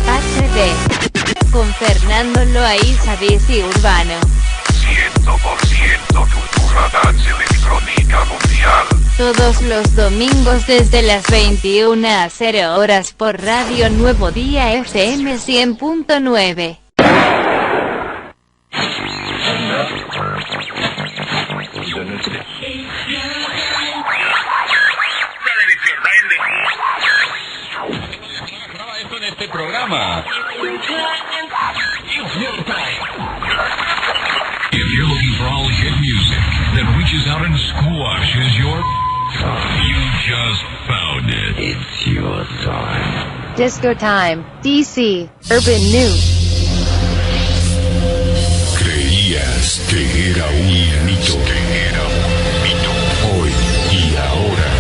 HD. Con Fernando Loaiza DC Urbano. 100% cultura dance electrónica mundial. Todos los domingos desde las 21 a 0 horas por Radio Nuevo Día FM 100.9. Esto en este programa. If you're looking for all hit music that reaches out and squashes your... You just found it. It's your time. Disco Time, DC, Urban New. Creías que era un mito. Hoy y ahora,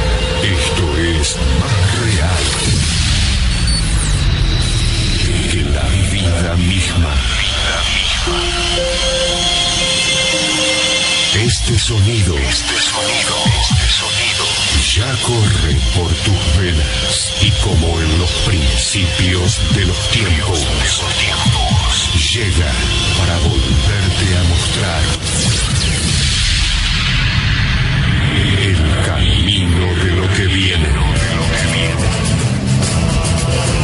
esto es más real que la vida misma. Este sonido ya corre por tus venas y como en los principios de los tiempos, llega para volverte a mostrar el camino de lo que viene.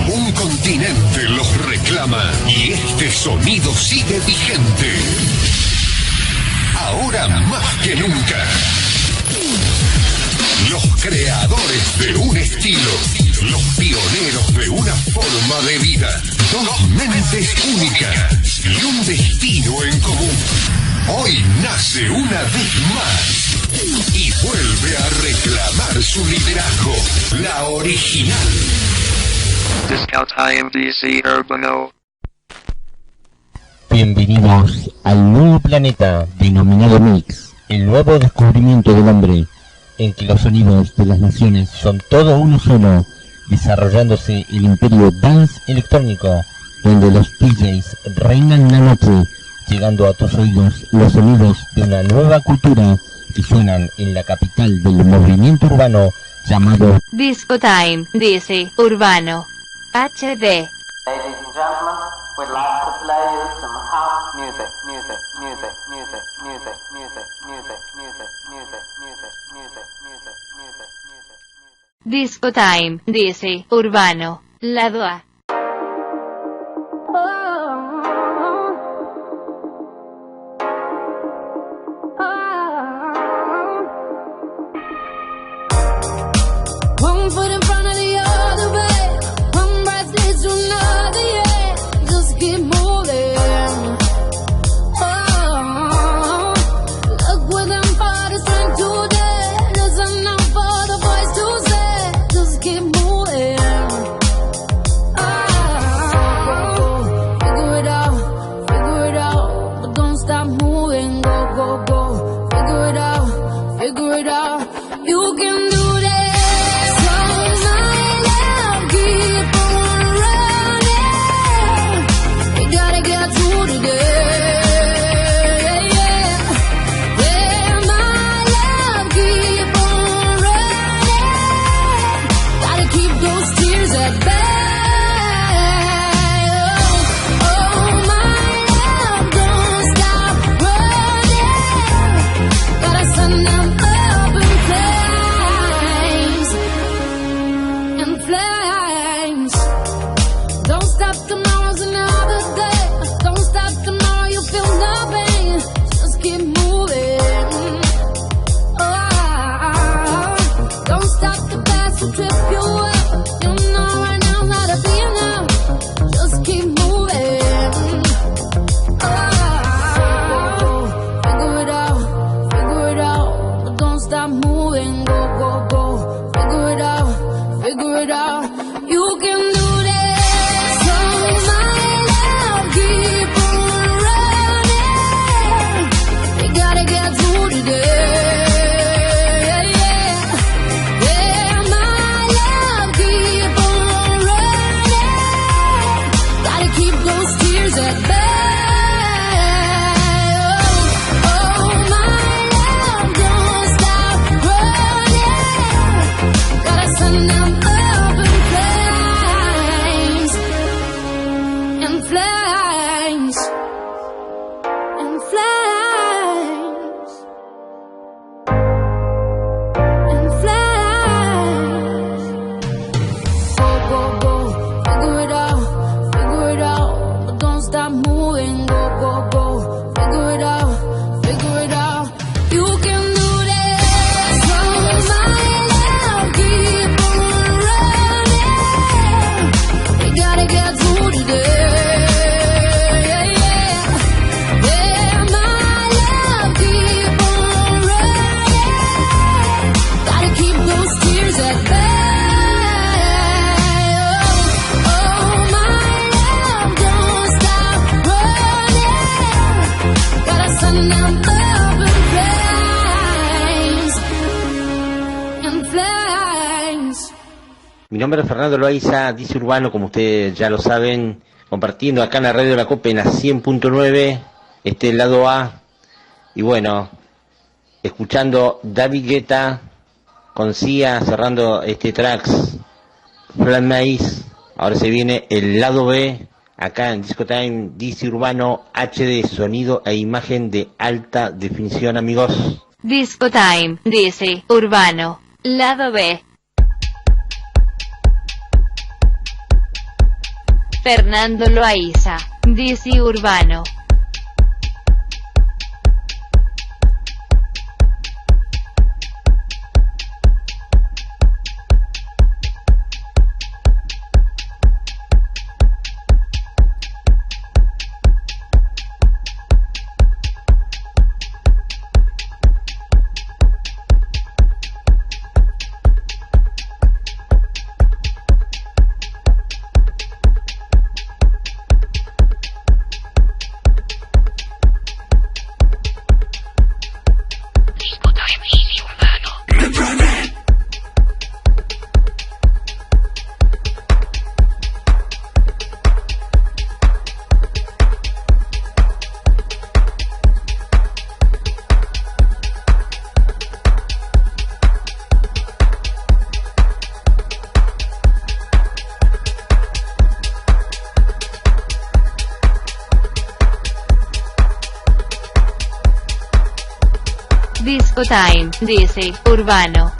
Un continente los reclama y este sonido sigue vigente. Ahora más que nunca. Los creadores de un estilo, los pioneros de una forma de vida, dos mentes únicas y un destino en común. Hoy nace una vez más y vuelve a reclamar su liderazgo, la original. Disco Time DC Urbano. Bienvenidos al nuevo planeta denominado Mix, el nuevo descubrimiento del hombre, en que los sonidos de las naciones son todo uno solo, desarrollándose el imperio dance electrónico, donde los DJs reinan la noche, llegando a tus oídos los sonidos de una nueva cultura que suenan en la capital del movimiento urbano llamado Disco Time, DC Urbano. HD. Ladies and gentlemen, we'd like to play you some house music, music, music, music, music, music, music, music, music, music, music, music, music, music. Disco Time, DC Urbano. Lado A. One foot in front of the other way, one breath leads to another, yeah. Just keep moving. Oh, look within for the strength today. Listen out for the voice to say, just keep moving. Oh, Mi nombre es Fernando Loaiza, dice Urbano, como ustedes ya lo saben, compartiendo acá en la radio de la COPE en la 100.9, el lado A, y bueno, escuchando David Guetta con Sia cerrando tracks, Flat Maze. Ahora se viene el lado B, acá en Disco Time, DC Urbano HD, sonido e imagen de alta definición, amigos. Disco Time, DC Urbano, lado B. Fernando Loaiza, DC Urbano. Disco Time, DC Urbano.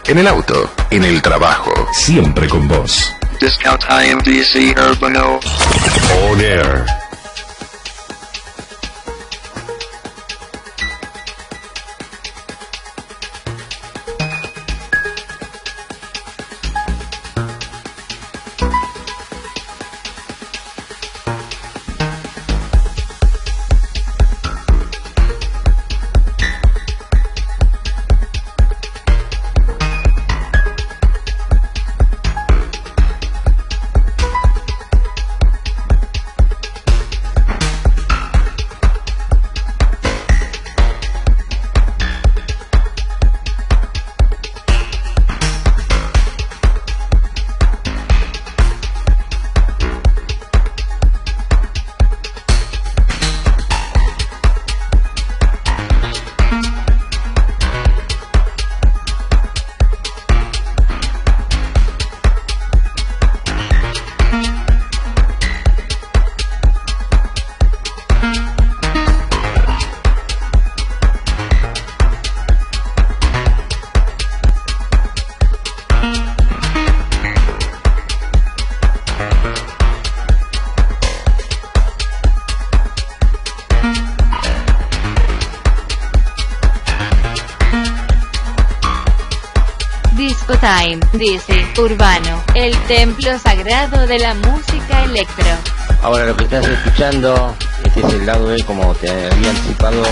En el auto, en el trabajo, siempre con vos. Discount IMDC Urbano. On Air. Time, dice Urbano, el templo sagrado de la música electro. Ahora lo que estás escuchando, este es el lado B, como te había anticipado.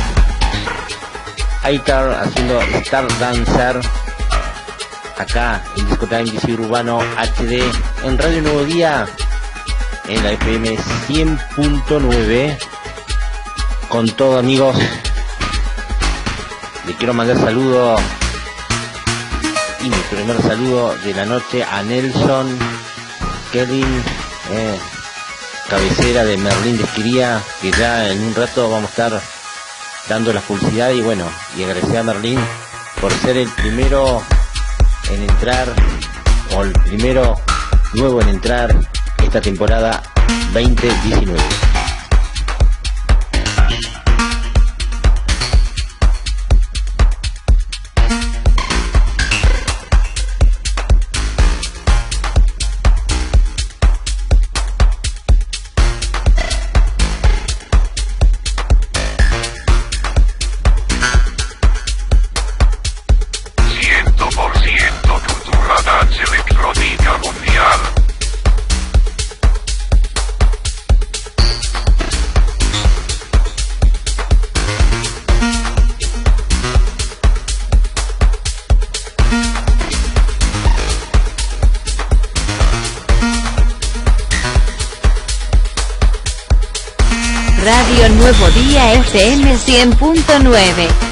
Aitar haciendo Star Dancer, acá en Disco Time DC Urbano HD, en Radio Nuevo Día, en la FM 100.9, con todo, amigos. Le quiero mandar saludos, y mi primer saludo de la noche a Nelson Kelly, cabecera de Merlín de Esquiría, que ya en un rato vamos a estar dando la publicidad. Y bueno, y agradecer a Merlín por ser el primero en entrar, o el primero nuevo en entrar esta temporada 2019. Radio Nuevo Día FM 100.9.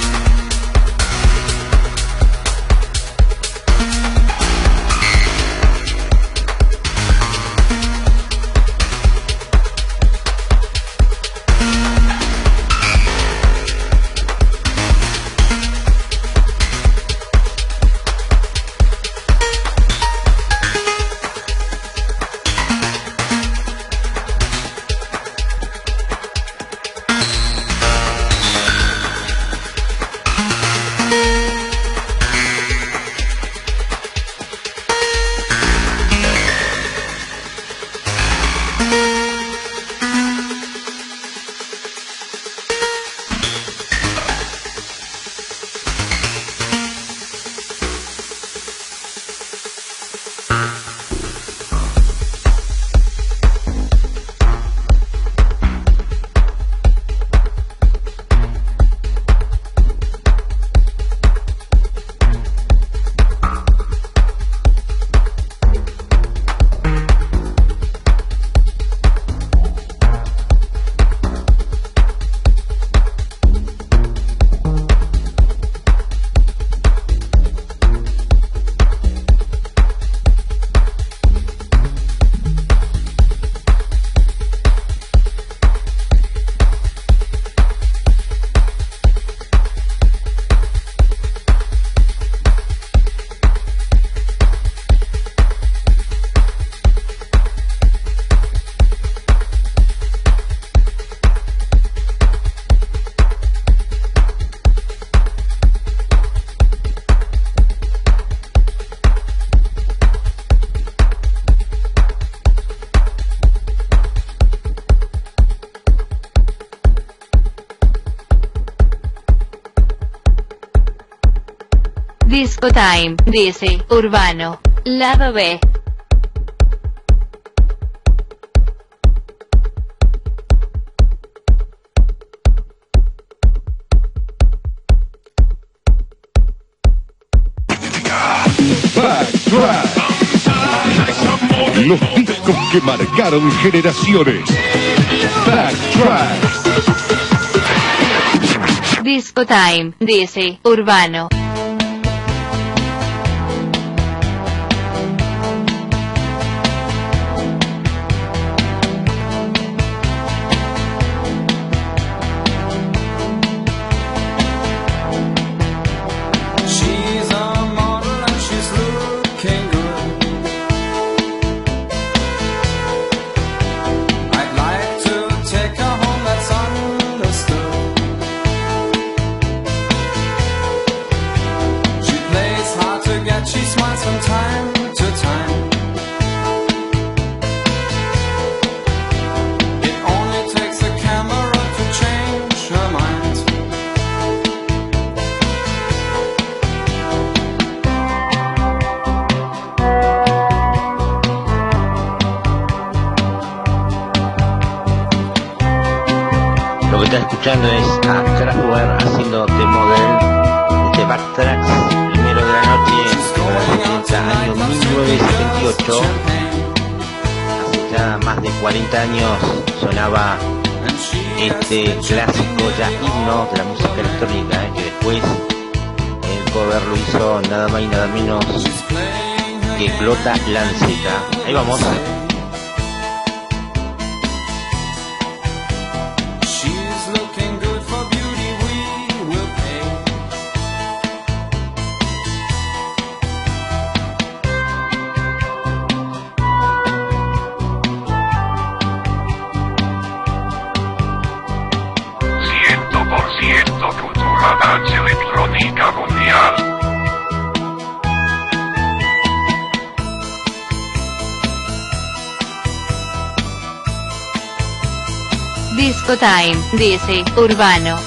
Disco Time, dice, Urbano. Lado B. Los discos que marcaron generaciones. Backtrack. Disco Time, dice, Urbano. Lo que estás escuchando es a Kraftwerk haciendo The Model, este Backtracks, primero de la noche, año 1978. Hace ya más de 40 años sonaba este clásico ya himno de la música electrónica, que después el cover lo hizo nada más y nada menos que Clota Lanceta. Ahí vamos. Disco Time, dice Urbano.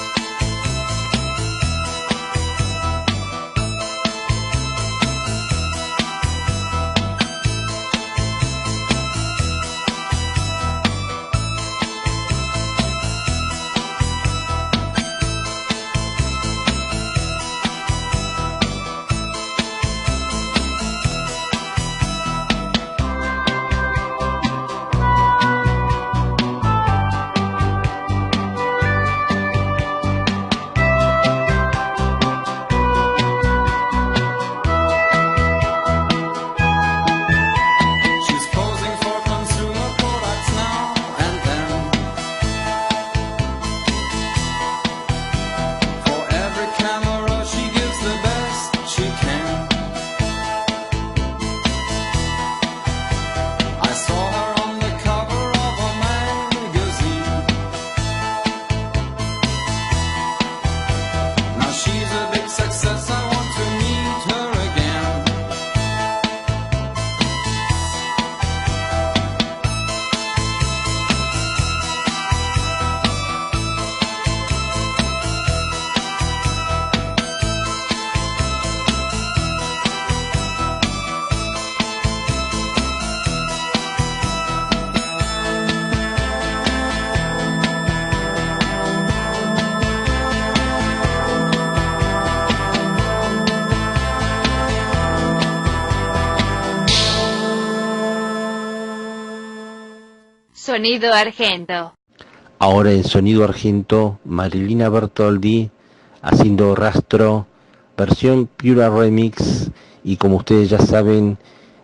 Sonido Argento. Ahora en Sonido Argento, Marilina Bertoldi haciendo Rastro, versión Pura Remix, y como ustedes ya saben,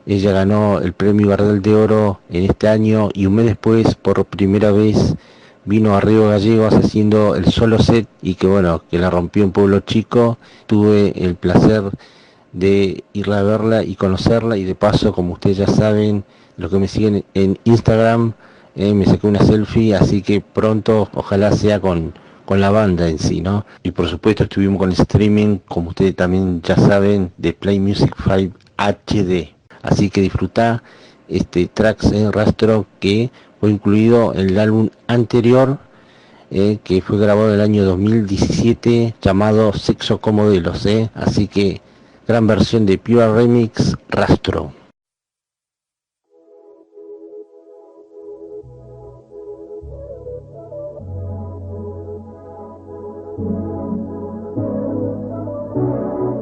ella ganó el premio Gardel de Oro en este año, y un mes después, por primera vez, vino a Río Gallegos haciendo el solo set, y que bueno, que la rompió en Pueblo Chico. Tuve el placer de ir a verla y conocerla, y de paso, como ustedes ya saben, los que me siguen en Instagram, me saqué una selfie, así que pronto ojalá sea con la banda en sí, ¿no? Y por supuesto estuvimos con el streaming, como ustedes también ya saben, de Play Music 5 HD. Así que disfrutá este Tracks en Rastro, que fue incluido en el álbum anterior, que fue grabado en el año 2017, llamado Sexo con Modelos, así que gran versión de Pure Remix, Rastro.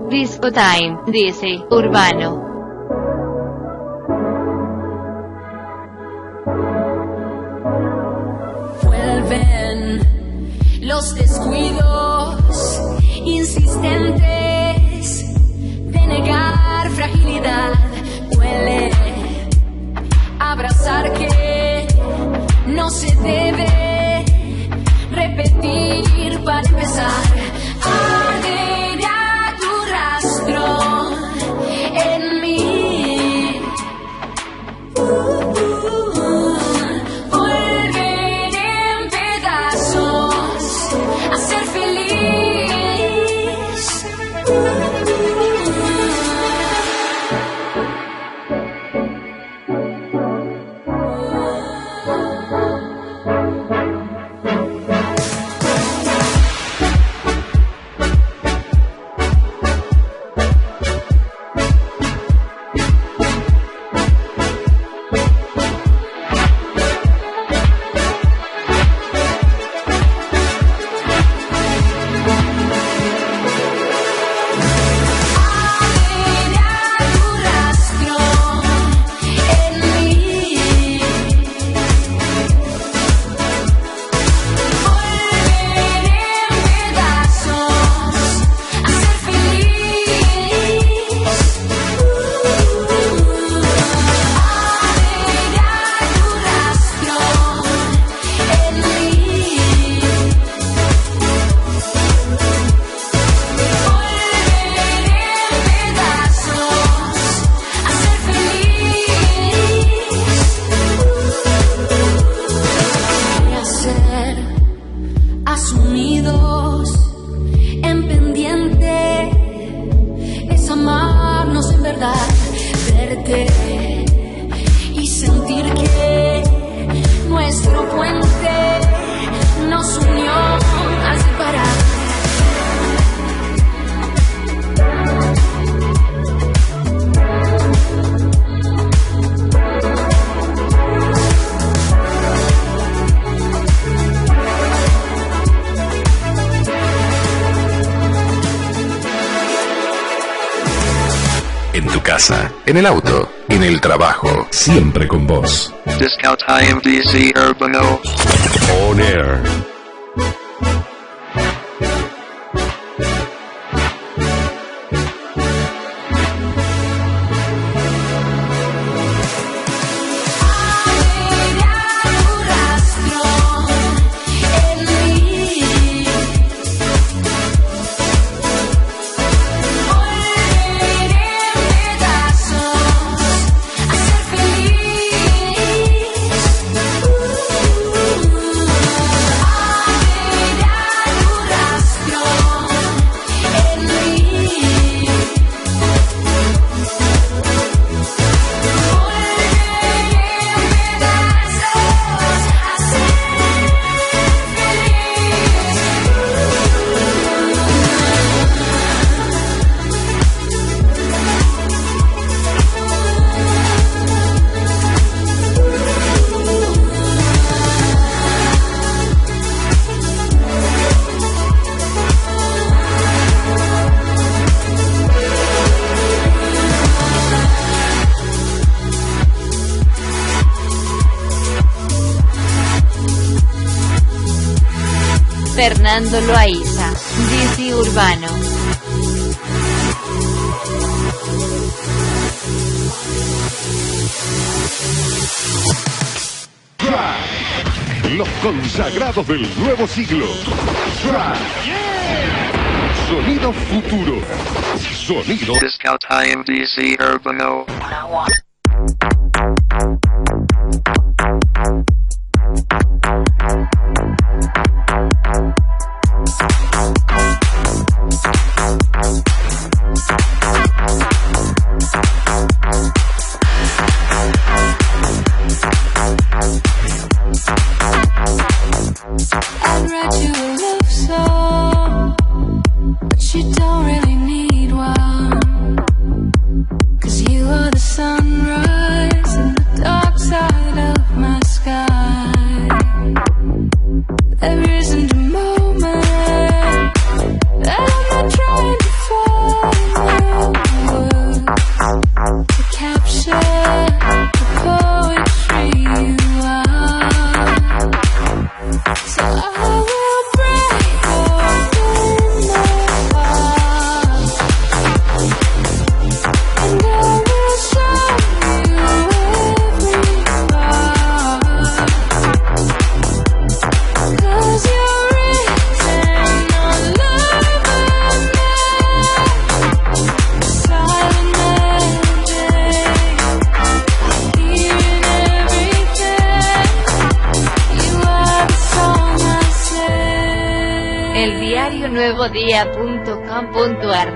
Disco Time, dice Urbano. Vuelven los descuidos insistentes de negar fragilidad. Duele abrazar que no se debe repetir para empezar. Arderá tu rastro en mí. Volver en pedazos a ser feliz. casa, en el auto, en el trabajo, siempre con vos. Discount IMDC Urbano. On Air. Fernando Loaiza, DC Urbano. Los consagrados del nuevo siglo. Sonido futuro. Sonido. Discount IMDC Urbano. I'd write you a love song, but you don't really need one, 'cause you are the sunrise in the dark side of my sky. There isn't a moment that I'm not trying to find the words to capture the poetry you are. So I will break open my heart, and I will show you every part, 'cause you're written all over me, silent melody, hearing everything. You are the song I sing. eldiarionuevodía.com.ar.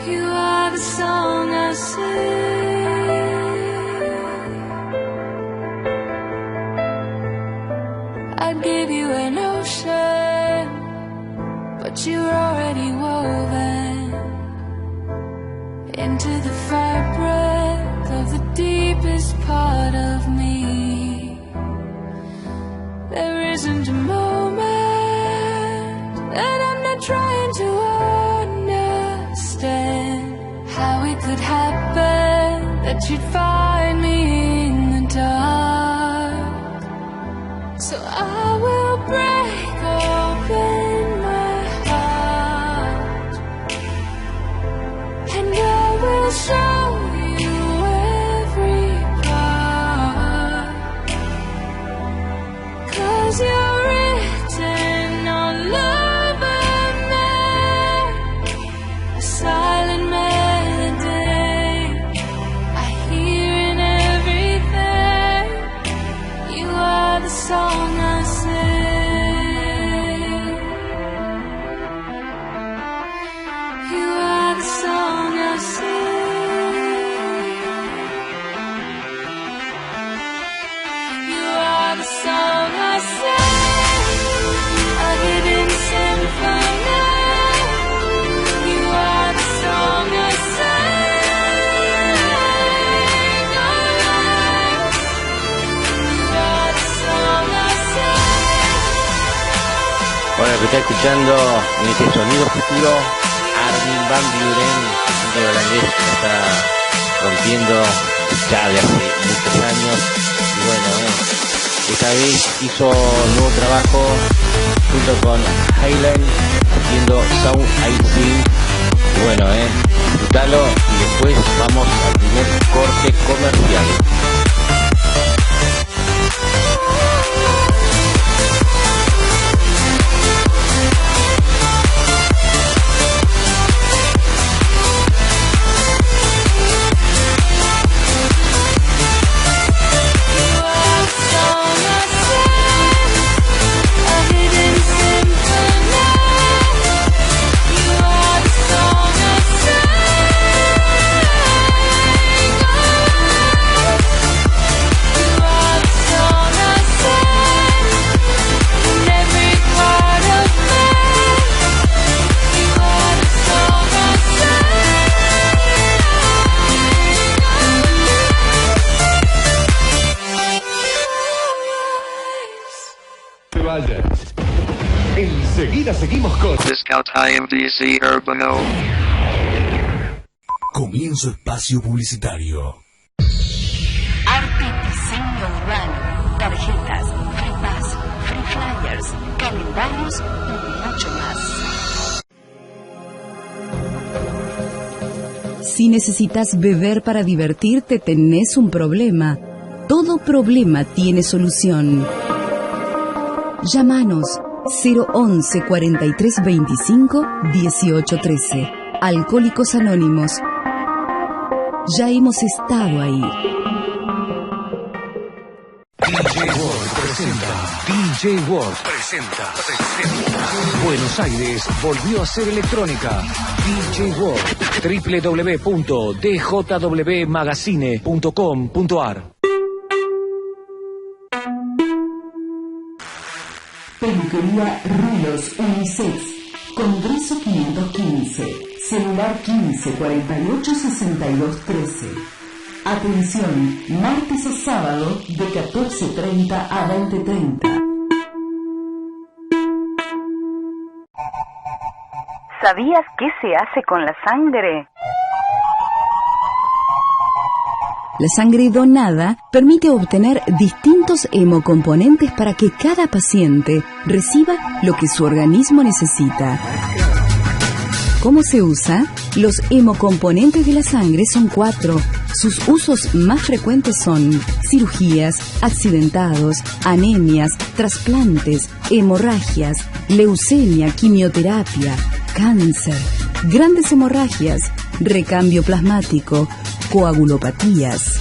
You are the song I sing. I'd give you an ocean, but you're already woven into the fabric of the deepest part of me. There isn't a moment that I'm not trying to understand how it could happen that you'd find me in the dark. So I will break open my heart, and I will show you every part, 'cause you're written all over me, a silent melody I hear in everything. You are the song I sing. You are the song I sing. You are the song I sing. A hidden symphony. You are the song I sing. Alright. You are the song I sing. Bueno, que está escuchando en este sonido futuro, Armin Van Buren, un holandés que está rompiendo ya de hace muchos años. Y bueno, esta vez hizo un nuevo trabajo junto con Highland haciendo Sound I Think. Y bueno, disfrutalo y después vamos al primer corte comercial. Enseguida seguimos con Discount IMDC Urbano. Comienzo espacio publicitario. Arte, diseño urbano, tarjetas, free pass, free flyers, calendarios y mucho más. Si necesitas beber para divertirte, tenés un problema. Todo problema tiene solución. Llámanos 011 43 25 18 13. Alcohólicos Anónimos. Ya hemos estado ahí. DJ World presenta. Buenos Aires volvió a ser electrónica. DJ World. www.djwmagazine.com.ar. Peluquería Rulos Unisex. Congreso 515. Celular 15 48 62 13. Atención, martes a sábado de 14:30 a 20:30. ¿Sabías qué se hace con la sangre? La sangre donada permite obtener distintos hemocomponentes para que cada paciente reciba lo que su organismo necesita. ¿Cómo se usa? Los hemocomponentes de la sangre son 4. Sus usos más frecuentes son cirugías, accidentados, anemias, trasplantes, hemorragias, leucemia, quimioterapia, cáncer, grandes hemorragias, recambio plasmático, coagulopatías.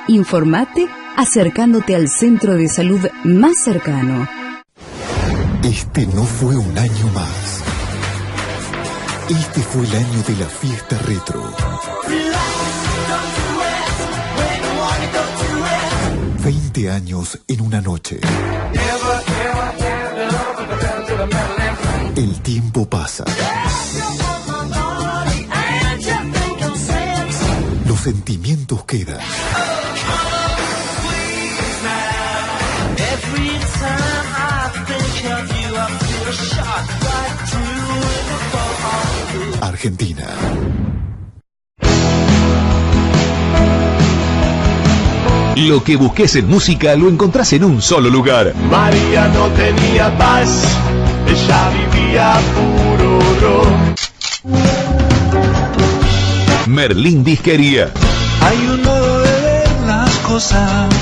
Informate acercándote al centro de salud más cercano. Este no fue un año más. Este fue el año de la fiesta retro. 20 años en una noche. El tiempo pasa. Los sentimientos quedan. Argentina. Lo que busques en música lo encontrás en un solo lugar. María no tenía paz, ella vivía puro rock. Merlín Disquería. Hay un modo de ver las cosas.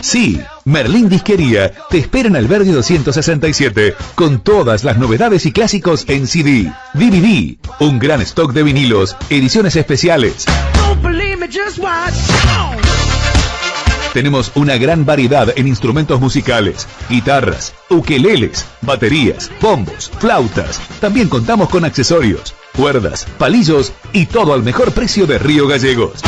Sí, Merlín Disquería te espera en Alberdi 267 con todas las novedades y clásicos en CD, DVD, un gran stock de vinilos, ediciones especiales. Tenemos una gran variedad en instrumentos musicales, guitarras, ukeleles, baterías, bombos, flautas. También contamos con accesorios, cuerdas, palillos y todo al mejor precio de Río Gallegos.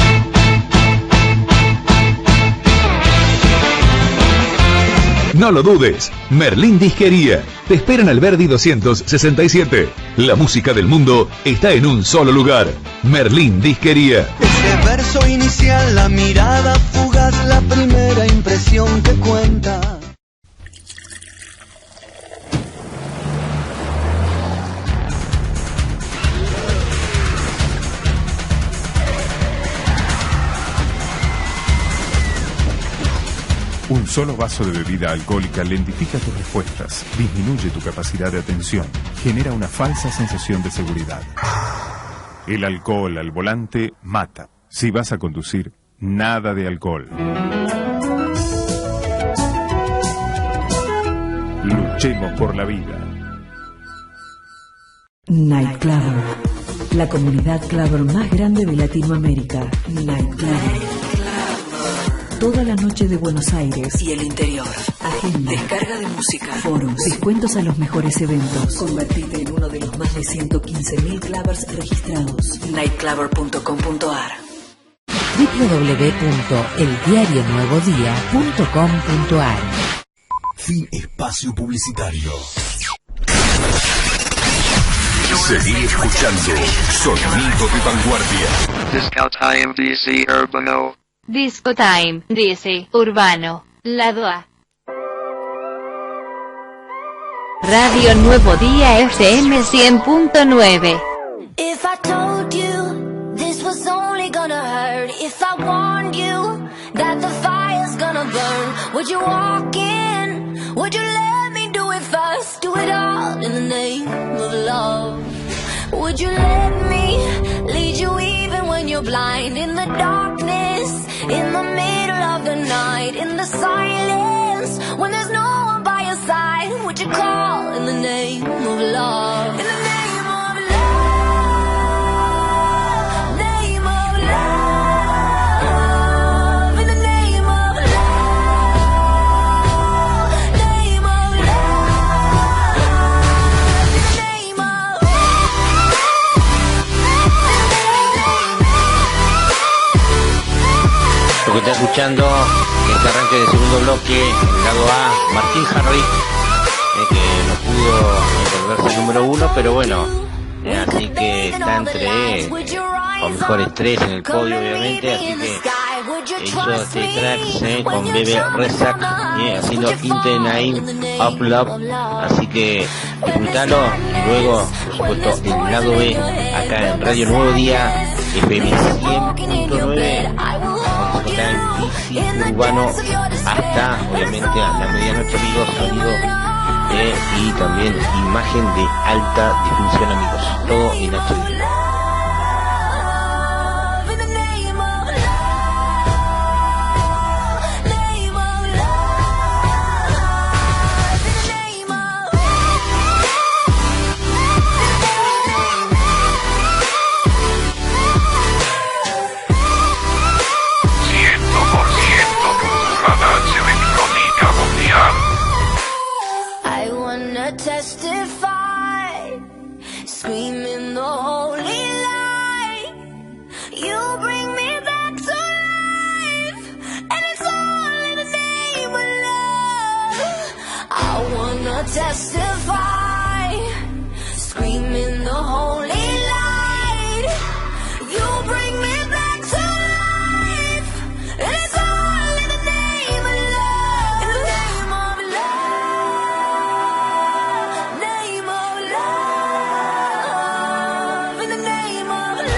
No lo dudes, Merlín Disquería te espera en Alberdi 267. La música del mundo está en un solo lugar. Merlín Disquería. Este verso inicial, la mirada fugaz, la primera impresión que cuenta. Un solo vaso de bebida alcohólica lentifica tus respuestas, disminuye tu capacidad de atención, genera una falsa sensación de seguridad. El alcohol al volante mata. Si vas a conducir, nada de alcohol. Luchemos por la vida. Night Clubber, la comunidad clubber más grande de Latinoamérica. Night Clubber. Toda la noche de Buenos Aires y el interior. Agenda, descarga de música, foros, descuentos a los mejores eventos. Convertite en uno de los más de 115.000 clubbers registrados. nightclubber.com.ar. www.eldiarionuevodía.com.ar. Fin espacio publicitario. Seguí escuchando Sonido de Vanguardia. Disco Time DC Urbano. Disco Time, DC Urbano, lado A. Radio Nuevo Día FM 100.9. If I told you this was only gonna hurt, if I warned you that the fire's gonna burn, would you walk in? Would you let me do it first? Do it all in the name of love. Would you let me lead you even when you're blind? In the darkness, in the middle of the night, in the silence, when there's no one by your side, would you call in the name of love? In the name of love, name of love, in the name of love, name of love, in the name of Lo que está escuchando, este arranque de segundo bloque, el lado A, Martín Harry, que no pudo volverse el número 1, pero bueno, así que está entre los mejores 3 en el podio, obviamente, así que hizo este track con Bebe Rezac, haciendo In the Name of Love, así que disfrutalo, y luego, por supuesto, el lado B, acá en Radio Nuevo Día, FM 100.9, urbano, hasta obviamente a la medianoche, amigos, sonido y también imagen de alta definición, amigos, todo en HD. Testify, screaming the holy light. You bring me back to life, and it's all in the name of love. I wanna testify, screaming the holy light. You bring me back to life, and it's all in the name of love. In the name of love.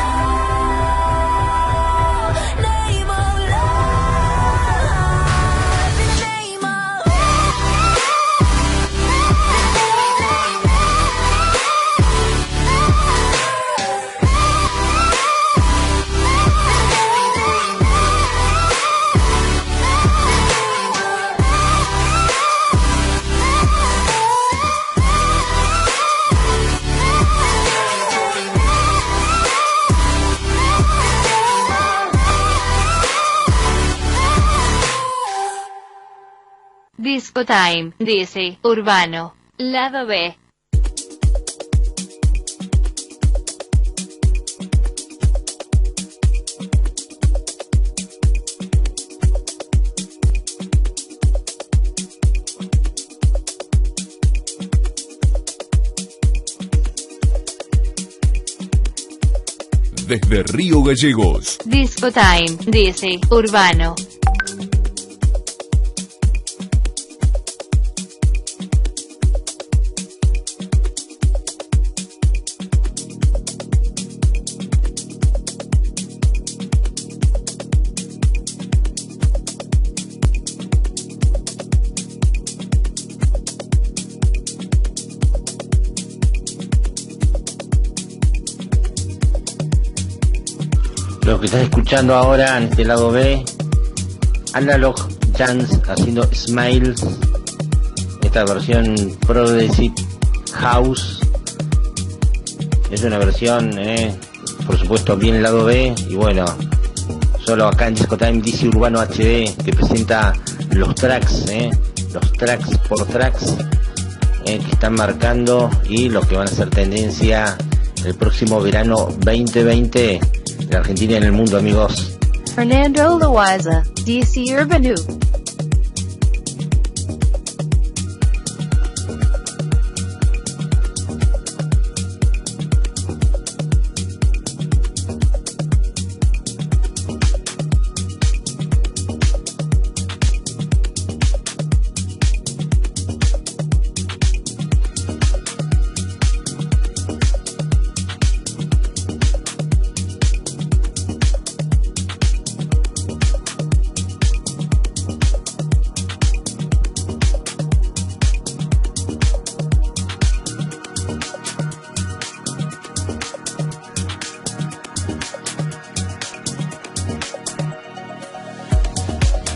Disco Time, DC Urbano, lado B. Desde Río Gallegos. Disco Time, DC Urbano. Lo que estás escuchando ahora en este lado B, Analog Jazz haciendo Smiles, esta versión Progressive House, es una versión, por supuesto, bien lado B, y bueno, solo acá en Discotime DC Urbano HD, que presenta los tracks por tracks, que están marcando y lo que van a ser tendencia el próximo verano 2020 en Argentina y en el mundo, amigos. Fernando Loaiza, DC Urbano.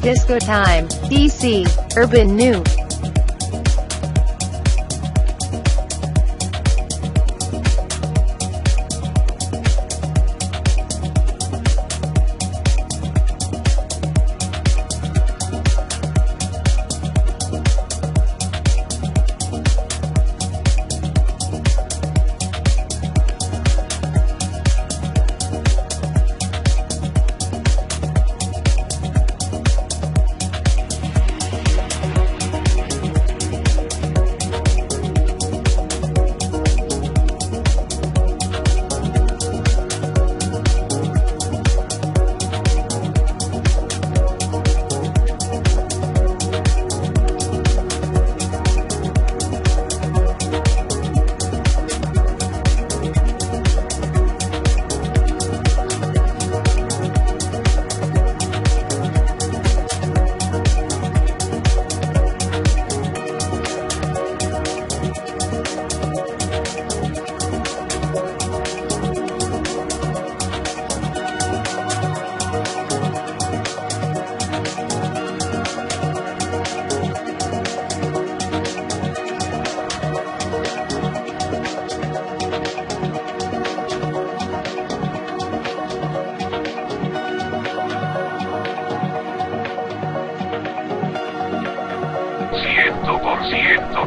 Disco Time, DC, Urban New.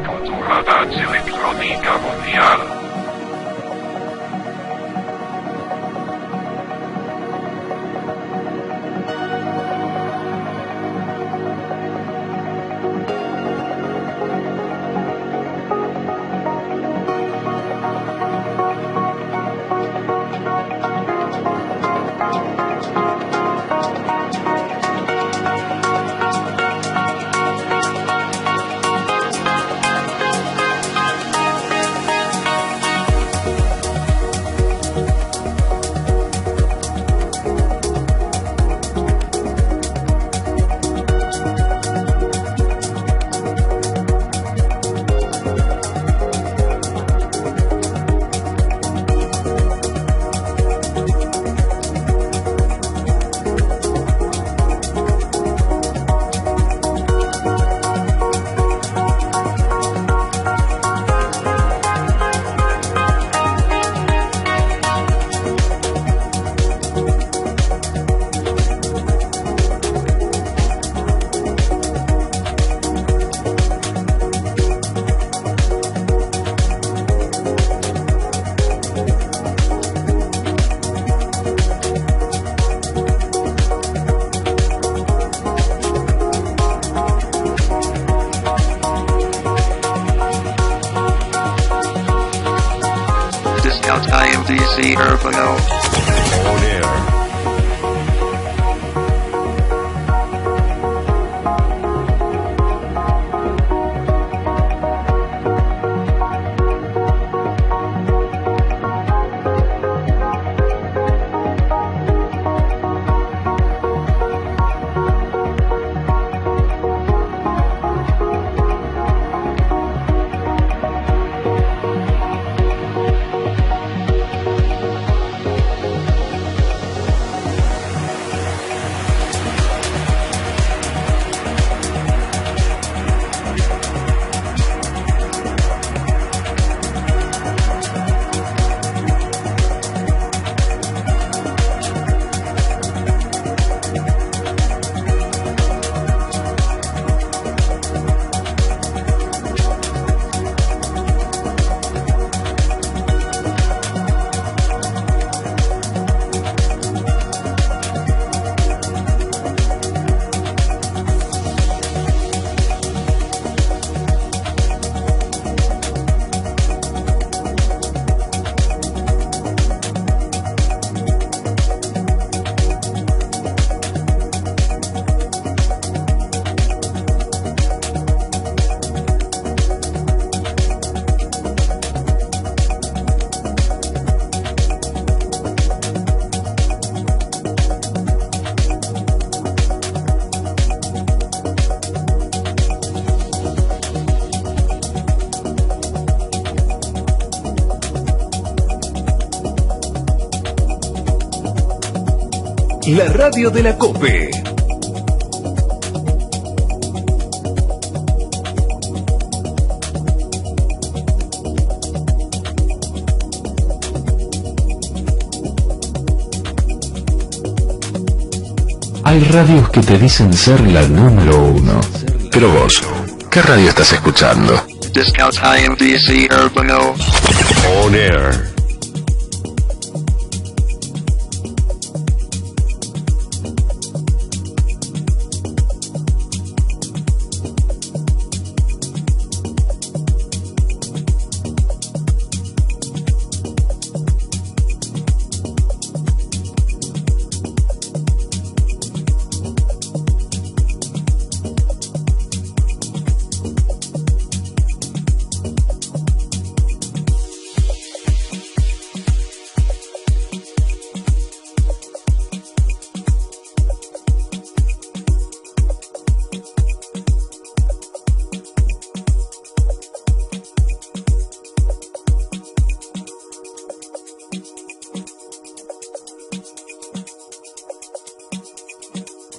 Cultura electrónica mundial. la radio de la COPE. Hay radios que te dicen ser la número 1. Pero vos, ¿qué radio estás escuchando? Discount IMDC Urbano. On Air.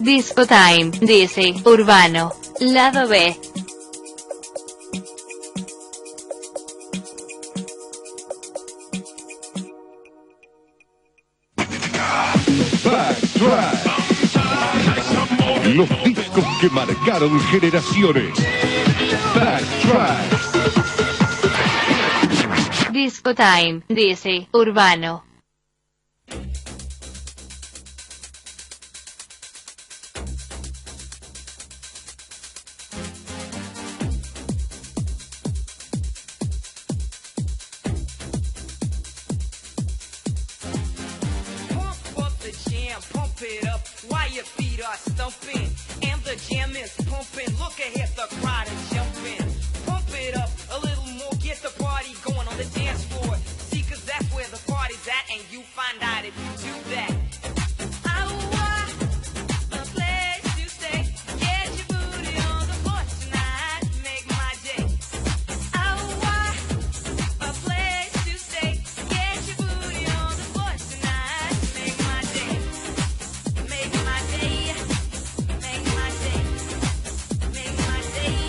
Disco Time, dice Urbano, lado B. Los discos que marcaron generaciones. Backtrack. Disco Time, dice Urbano. Make my day.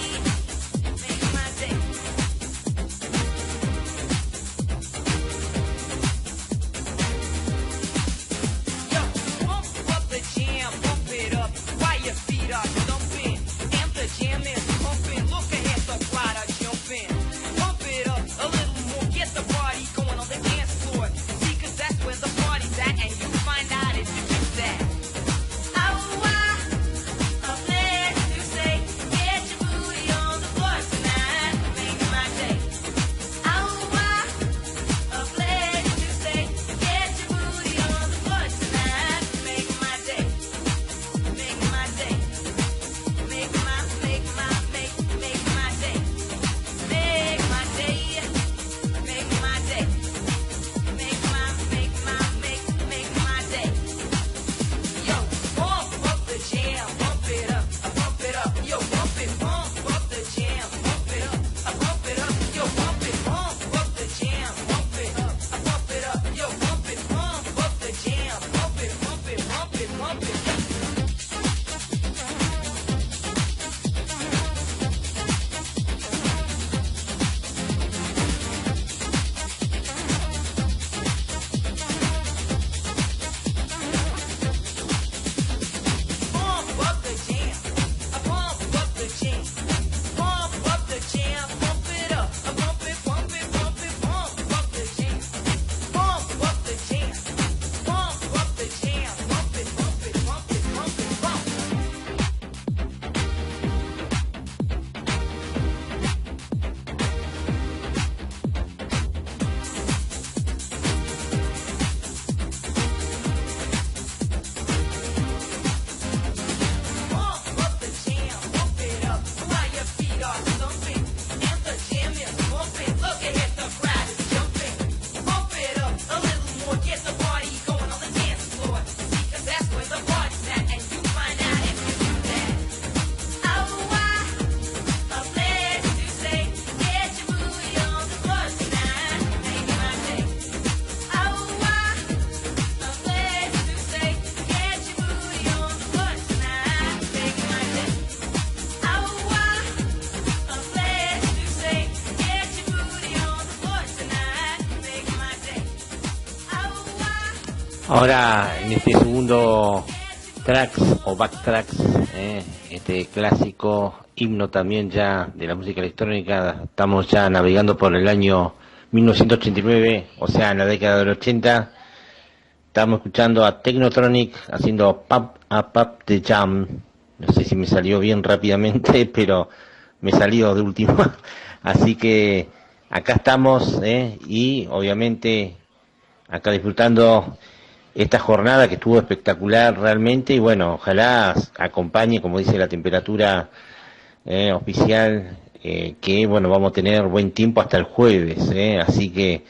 Ahora, en este segundo tracks o backtracks, este clásico himno también ya de la música electrónica, estamos ya navegando por el año 1989, o sea, en la década del 80. Estamos escuchando a Technotronic haciendo Pump Up the Jam. No sé si me salió bien rápidamente, pero me salió de último. Así que acá estamos, y obviamente acá disfrutando esta jornada que estuvo espectacular realmente, y bueno, ojalá acompañe, como dice la temperatura oficial, que bueno, vamos a tener buen tiempo hasta el jueves, así que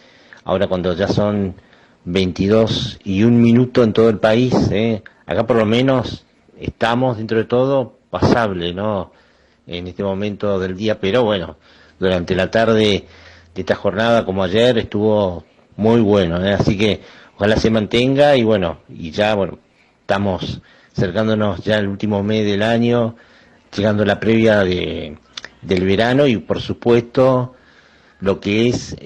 ahora cuando ya son 22 y 1 minuto en todo el país, acá por lo menos estamos dentro de todo pasable, ¿no? En este momento del día, pero bueno, durante la tarde de esta jornada como ayer estuvo muy bueno, así que ojalá se mantenga y bueno, y ya bueno, estamos acercándonos ya al último mes del año, llegando a la previa del verano y por supuesto lo que es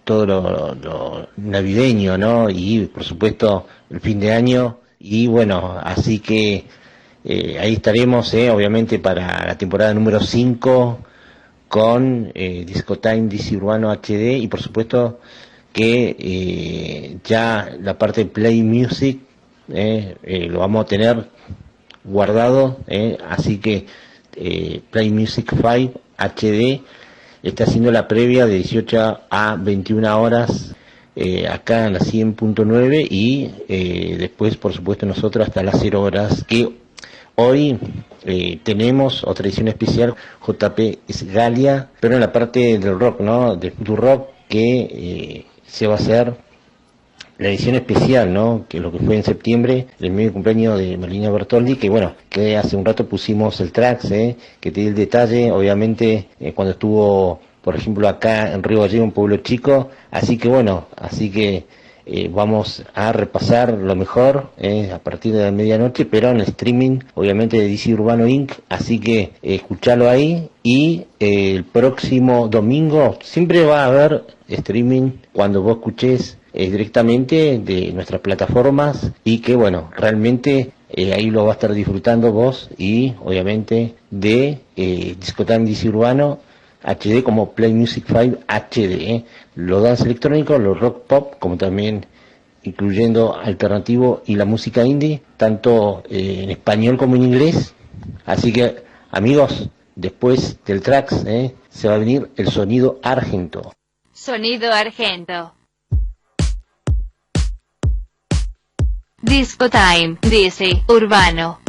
todo lo navideño, ¿no? Y por supuesto el fin de año y bueno, así que ahí estaremos, obviamente para la temporada número 5 con Disco Time DC Urbano HD y por supuesto que ya la parte de Play Music lo vamos a tener guardado, así que Play Music 5 HD está haciendo la previa de 18 a 21 horas acá en la 100.9 y después por supuesto nosotros hasta las 0 horas, que hoy tenemos otra edición especial JP Galia, pero en la parte del rock, ¿no? Del futuro rock, que se va a hacer la edición especial, ¿no? Que lo que fue en septiembre, el medio cumpleaños de Melina Bertoldi, que bueno, que hace un rato pusimos el tracks, que te di el detalle, obviamente cuando estuvo, por ejemplo, acá en Río Gallegos, un pueblo chico, así que bueno, vamos a repasar lo mejor a partir de la medianoche, pero en el streaming, obviamente, de DC Urbano Inc., así que escuchalo ahí, y el próximo domingo siempre va a haber streaming cuando vos escuches directamente de nuestras plataformas, y que bueno, realmente ahí lo va a estar disfrutando vos, y obviamente de Discotime DC Urbano HD como Play Music 5 HD, los dance electrónicos, los rock pop, como también incluyendo alternativo y la música indie, tanto en español como en inglés. Así que amigos, después del tracks se va a venir el sonido argento. Sonido argento. Disco Time, DC Urbano.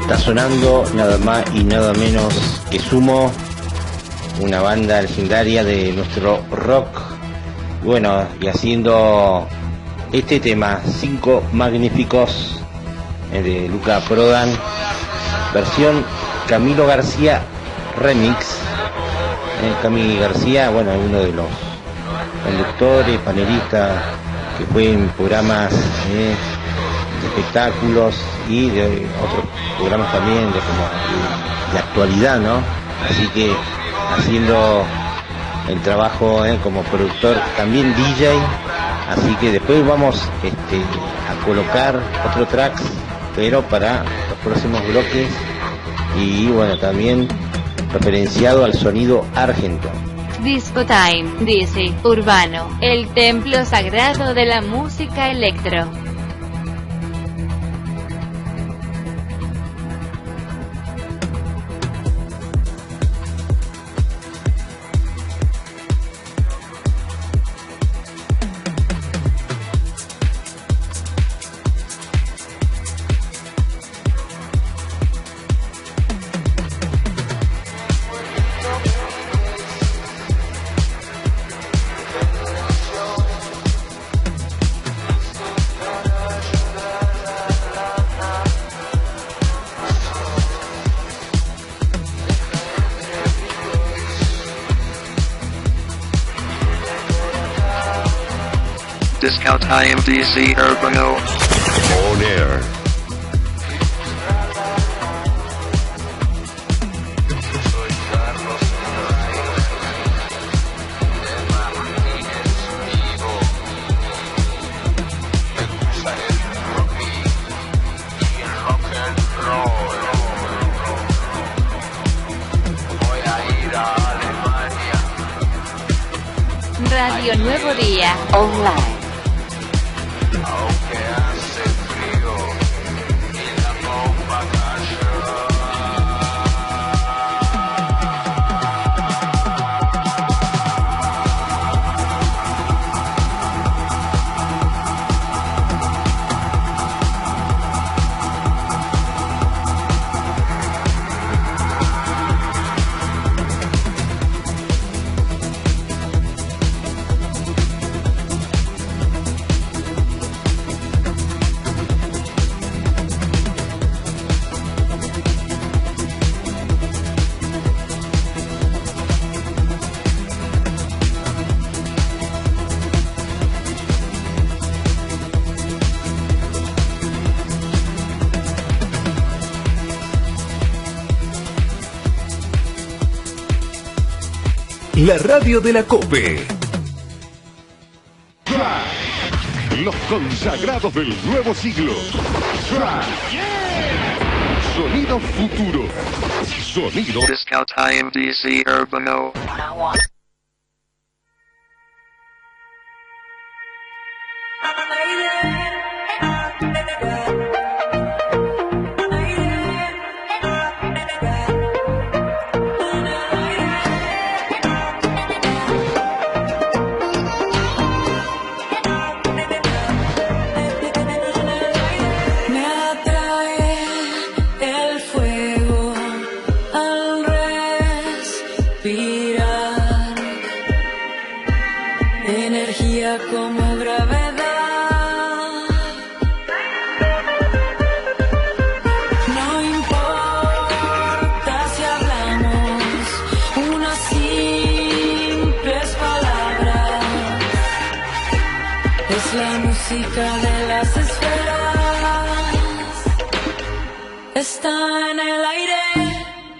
Está sonando nada más y nada menos que Sumo, una banda legendaria de nuestro rock. Bueno, y haciendo este tema, 5 Magníficos, de Luca Prodan, versión Camilo García Remix. Cami García, bueno, es uno de los conductores, panelistas que fue en programas de espectáculos y de otros programas también de actualidad, ¿no? Así que haciendo el trabajo como productor, también DJ, así que después vamos a colocar otro tracks, pero para los próximos bloques, y bueno, también referenciado al sonido argento. Disco Time, DC, Urbano, el templo sagrado de la música electro. Discount IMDC Urbano. On air. Radio Nuevo Día, online. La radio de la COPE. Los consagrados del nuevo siglo. Sonido futuro. Sonido. Discount IMDC Urbano. Como gravedad, no importa si hablamos unas simples palabras, es la música de las esferas, está en el aire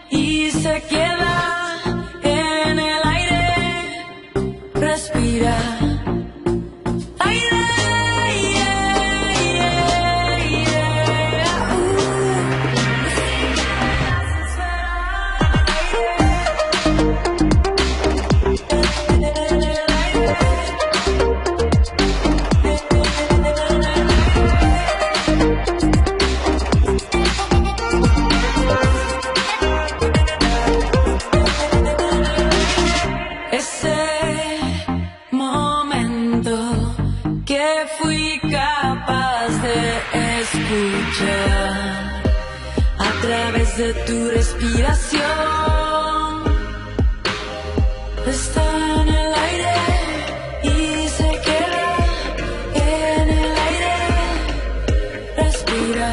y se queda en el aire, respira. capaz de escuchar a través de tu respiración. Está en el aire y se queda en el aire. Respira.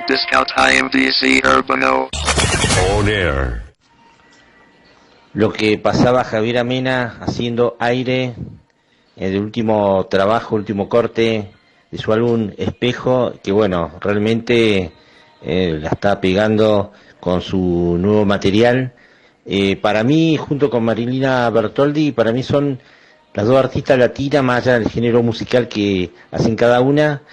Discount IMDC Urbano. On Air. Lo que pasaba Javier Amena haciendo aire en el último trabajo, último corte de su álbum Espejo, que bueno, realmente la está pegando con su nuevo material. Para mí, junto con Marilina Bertoldi, para mí son las dos artistas latinas, más allá del género musical que hacen cada una,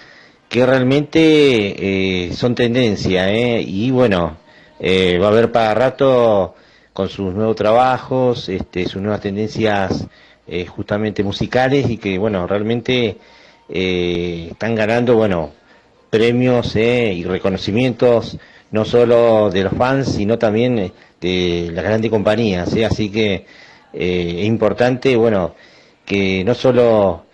que realmente son tendencia, y bueno, va a haber para rato con sus nuevos trabajos, sus nuevas tendencias justamente musicales, y que bueno, realmente están ganando, bueno, premios y reconocimientos, no solo de los fans, sino también de las grandes compañías, así que es importante, bueno, que no solo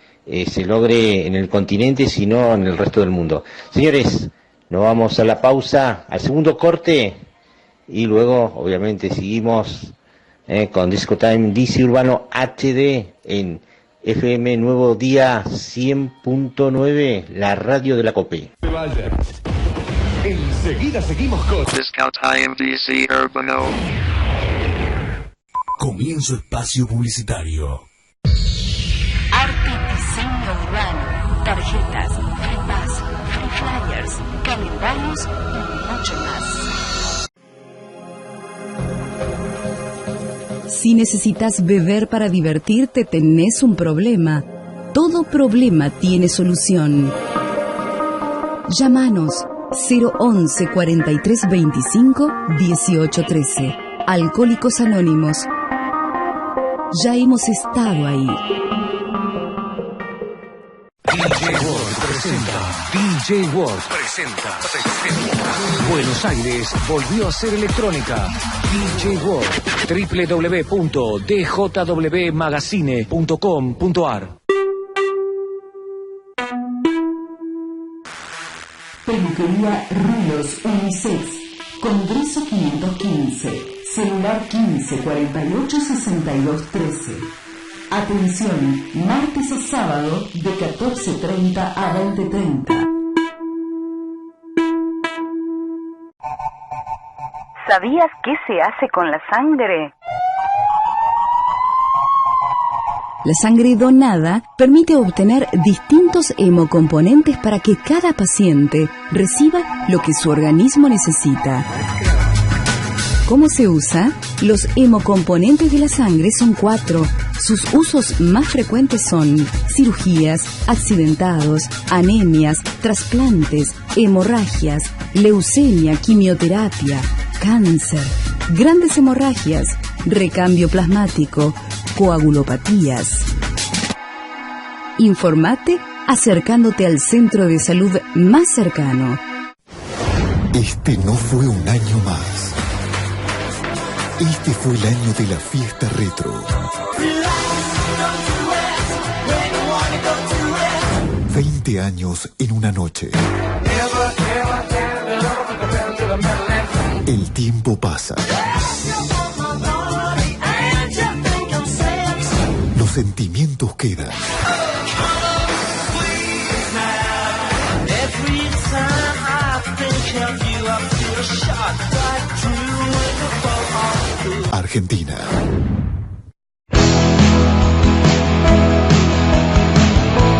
se logre en el continente, sino en el resto del mundo. Señores, nos vamos a la pausa, al segundo corte, y luego, obviamente, seguimos con Disco Time DC Urbano HD en FM Nuevo Día 100.9, la radio de la COPE. Enseguida seguimos con Discount IMDC Urbano. Comienzo espacio publicitario. Arte, diseño urbano, tarjetas, flyers, calendarios y mucho más. Si necesitas beber para divertirte, tenés un problema. Todo problema tiene solución. Llámanos 011 43 25 18 13. Alcohólicos Anónimos. Ya hemos estado ahí. DJ World presenta. DJ World presenta. Buenos Aires volvió a ser electrónica. DJ World. www.djwmagazine.com.ar. Peluquería Rulos Unisex. Congreso 515. Celular 15 48 62 13. Atención, martes a sábado de 14:30 a 20:30. ¿Sabías qué se hace con la sangre? La sangre donada permite obtener distintos hemocomponentes para que cada paciente reciba lo que su organismo necesita. ¿Cómo se usa? Los hemocomponentes de la sangre son 4. Sus usos más frecuentes son cirugías, accidentados, anemias, trasplantes, hemorragias, leucemia, quimioterapia, cáncer, grandes hemorragias, recambio plasmático, coagulopatías. Informate acercándote al centro de salud más cercano. Este no fue un año más. Este fue el año de la fiesta retro. 20 años en una noche. El tiempo pasa. Los sentimientos quedan. Argentina.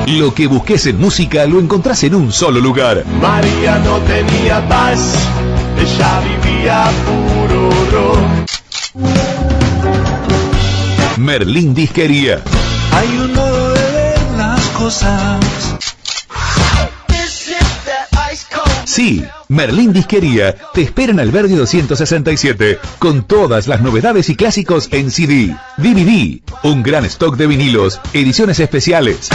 Lo que busques en música lo encontrás en un solo lugar. María no tenía paz, ella vivía puro rock. Merlín Disquería. Hay un modo de ver las cosas. Sí, Merlín Disquería te espera en Alberdi 267 con todas las novedades y clásicos en CD, DVD, un gran stock de vinilos, ediciones especiales.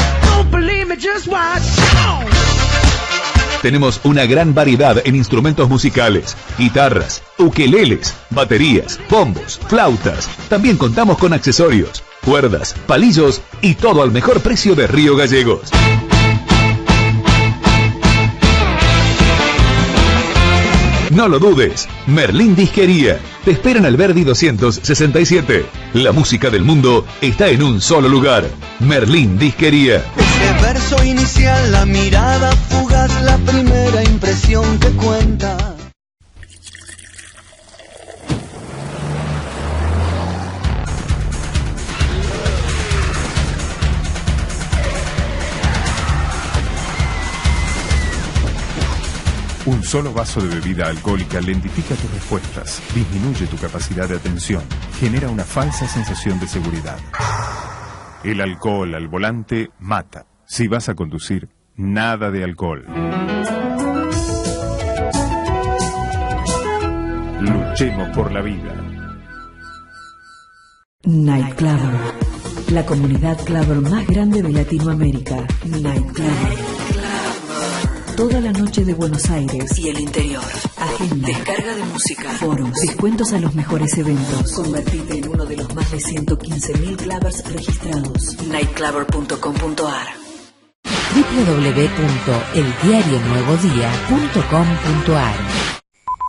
Tenemos una gran variedad en instrumentos musicales, guitarras, ukeleles, baterías, bombos, flautas. También contamos con accesorios, cuerdas, palillos y todo al mejor precio de Río Gallegos. No lo dudes, Merlín Disquería te espera en Alberdi 267. La música del mundo está en un solo lugar. Merlín Disquería. Este verso inicial, la mirada fugaz, la primera impresión que cuenta. Un solo vaso de bebida alcohólica lentifica tus respuestas, disminuye tu capacidad de atención, genera una falsa sensación de seguridad. El alcohol al volante mata. Si vas a conducir, nada de alcohol. Luchemos por la vida. Night Clubber, la comunidad clubber más grande de Latinoamérica. Night Clubber. Toda la noche de Buenos Aires y el interior. Agenda, descarga de música, foros, descuentos a los mejores eventos. Convertite en uno de los más de 115.000 clubbers registrados. nightclubber.com.ar. www.eldiarionuevodía.com.ar.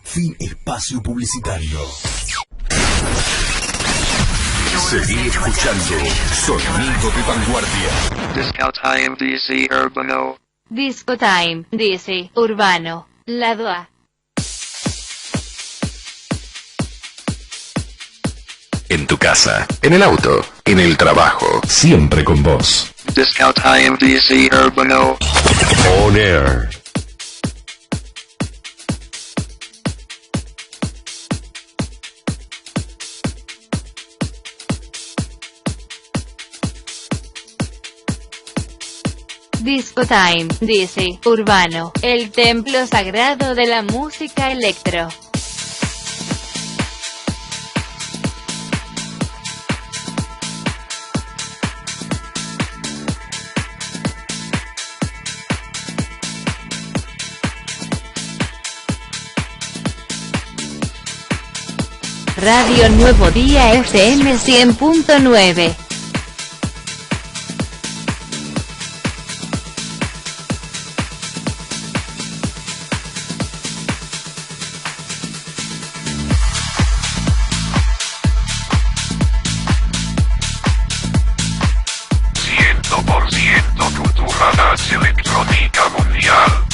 Fin espacio publicitario. Seguí escuchando Sonido de Vanguardia. Disco Time DC Urbano. Disco Time, DC Urbano, lado A. En tu casa, en el auto, en el trabajo, siempre con vos. Disco Time DC Urbano. On Air. Disco Time, DC Urbano, el templo sagrado de la música electro. Radio Nuevo Día FM 100.9. Electrónica Mundial.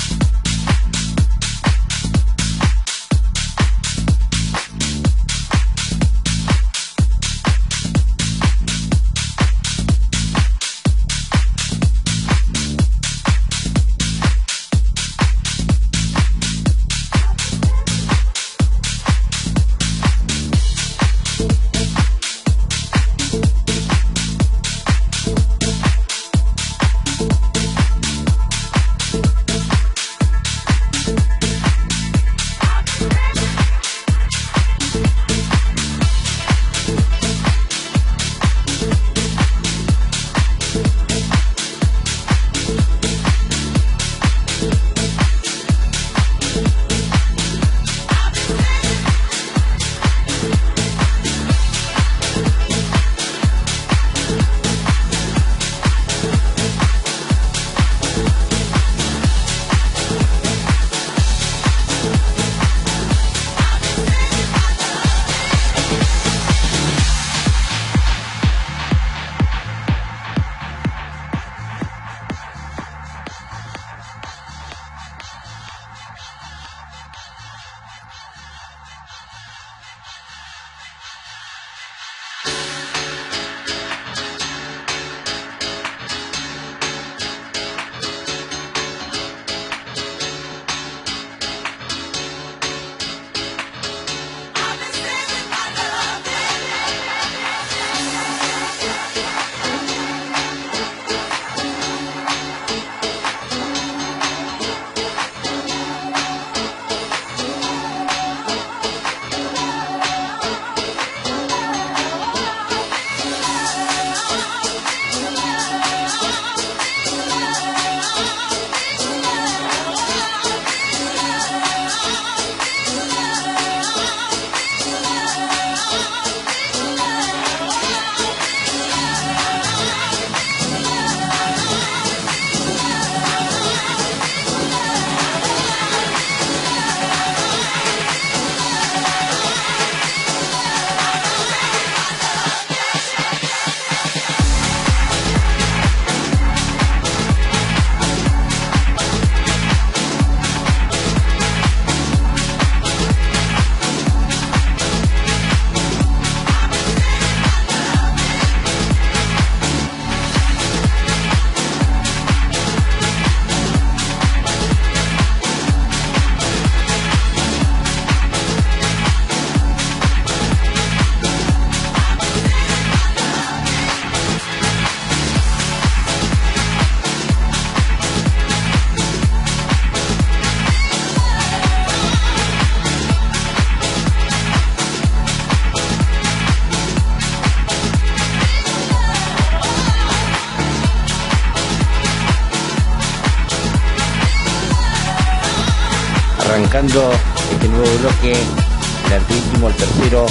arrancando este nuevo bloque, el anteúltimo, el tercero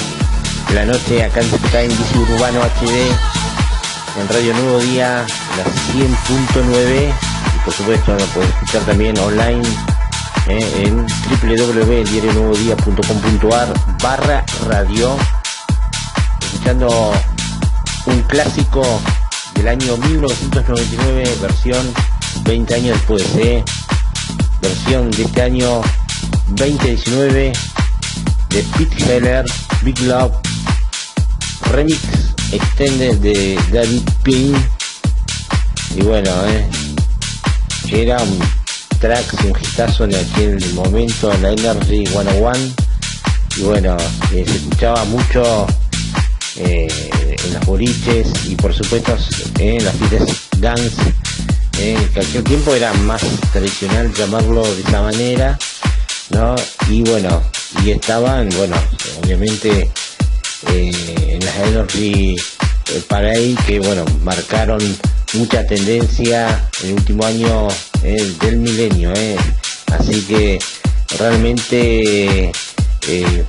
de la noche, acá en Time DC Urbano HD, en Radio Nuevo Día, las 100.9, y por supuesto lo puedes escuchar también online en www.diarionuevodia.com.ar/radio, escuchando un clásico del año 1999, versión 20 años después, versión de este año 2019 de Pete Heller, Big Love, remix extended de David Payne. Y bueno, era un track, un hitazo en aquel momento en la Energy 101. Y bueno, se escuchaba mucho en las boliches y por supuesto en las fiestas dance, que aquel tiempo era más tradicional llamarlo de esa manera, ¿no? Y bueno, y estaban, bueno, obviamente en las Energy Parade, que bueno, marcaron mucha tendencia en el último año del milenio, así que realmente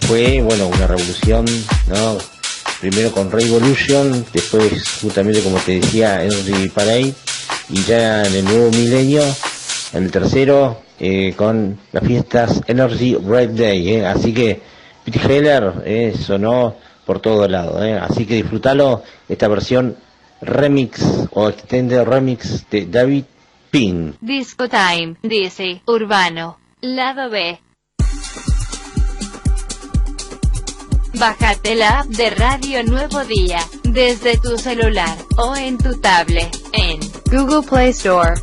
fue, bueno, una revolución, ¿no? Primero con Revolution, después justamente como te decía Energy Parade, y ya en el nuevo milenio, en el tercero, con las fiestas Energy Red Day, así que Pete Heller sonó por todo lado, así que disfrútalo, esta versión remix o extended remix de David Payne. Disco Time, DC Urbano, lado B. Bájate la app de Radio Nuevo Día, desde tu celular, o en tu tablet, en Google Play Store.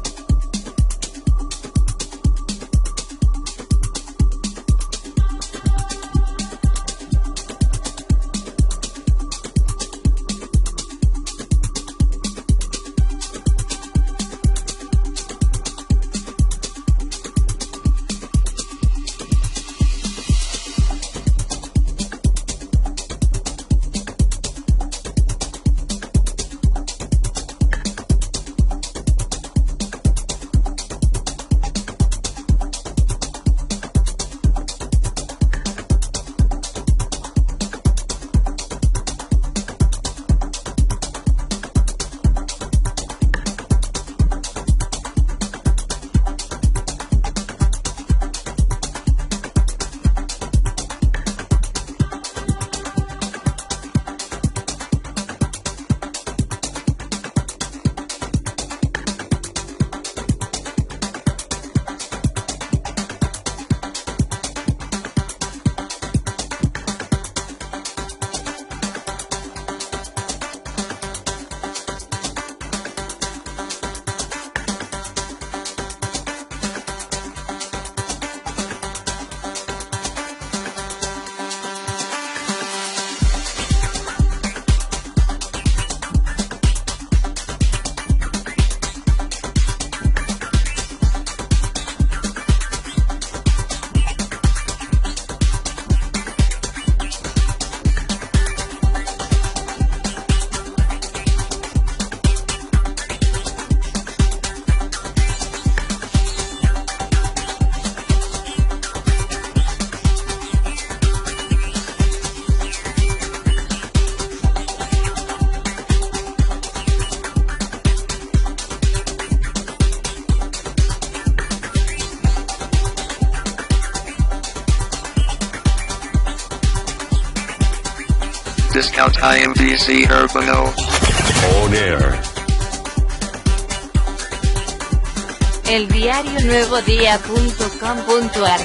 Discount IMDC Urbano. On air. eldiarionuevodía.com.ar.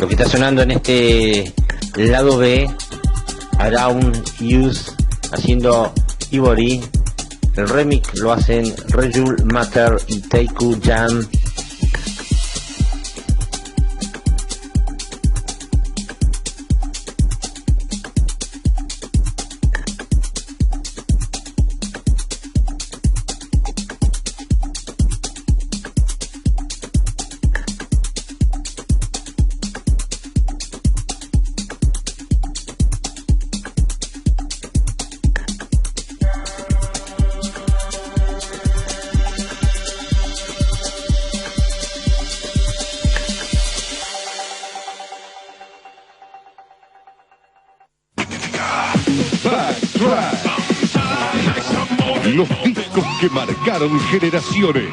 Lo que está sonando en este lado B, Around Youth, haciendo Ivory. El remix lo hacen Rejul Matter y Teiku Jam. Los discos que marcaron generaciones.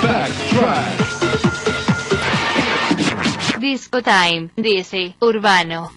Backtrack. Disco Time, dice Urbano.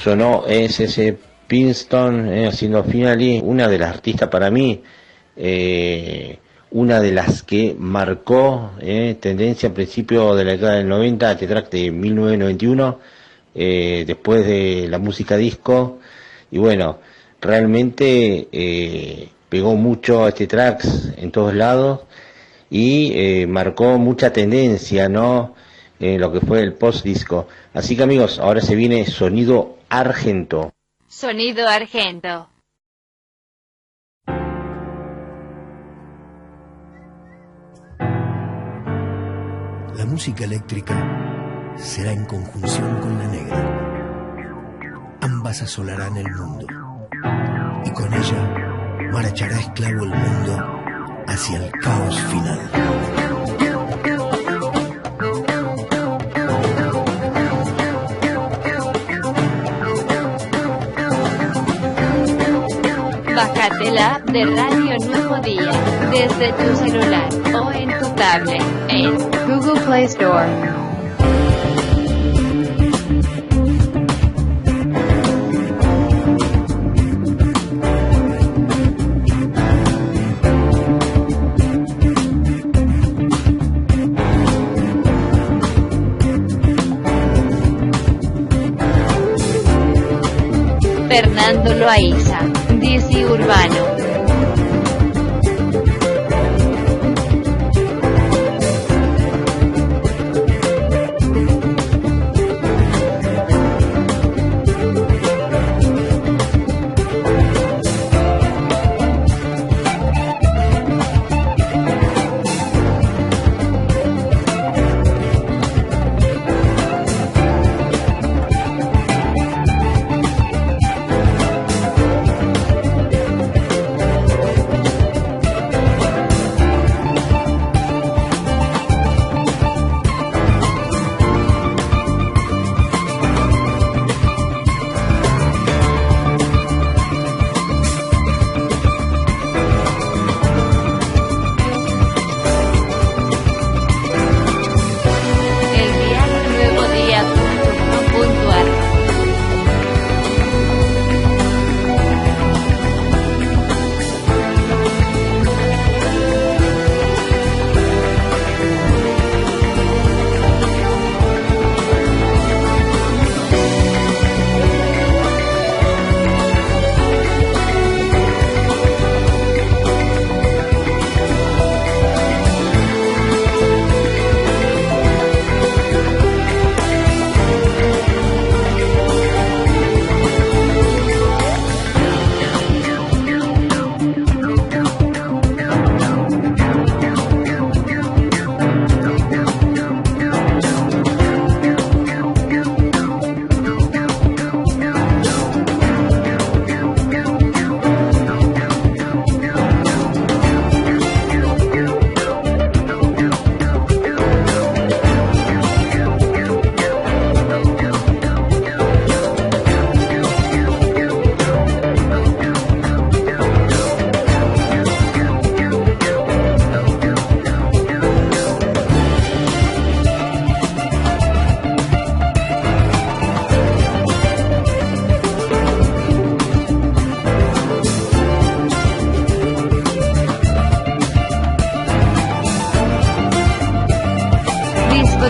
Sonó ese Princeton, haciendo Finally, una de las artistas para mí, una de las que marcó tendencia a principios de la década del 90, este track de 1991, después de la música disco, y bueno, realmente pegó mucho este track en todos lados, y marcó mucha tendencia, ¿no?, en lo que fue el post-disco. Así que amigos, ahora se viene Sonido Argento. Sonido Argento. La música eléctrica será en conjunción con la negra. Ambas asolarán el mundo, y con ella marchará esclavo el mundo hacia el caos final. Bájate la app de Radio Nuevo Día desde tu celular o en tu tablet en Google Play Store. Fernando Loaiza, DC Urbano.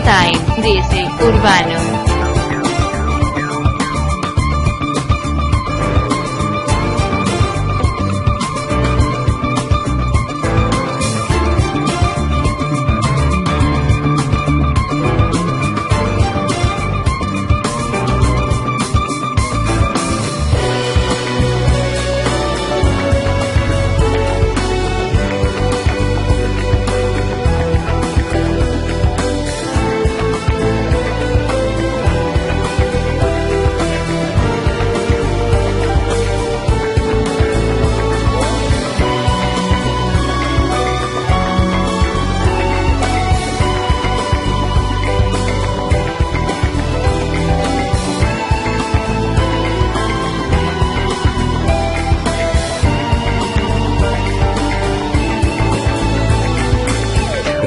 Time, DC Urbano.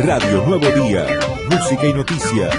Radio Nuevo Día, música y noticias.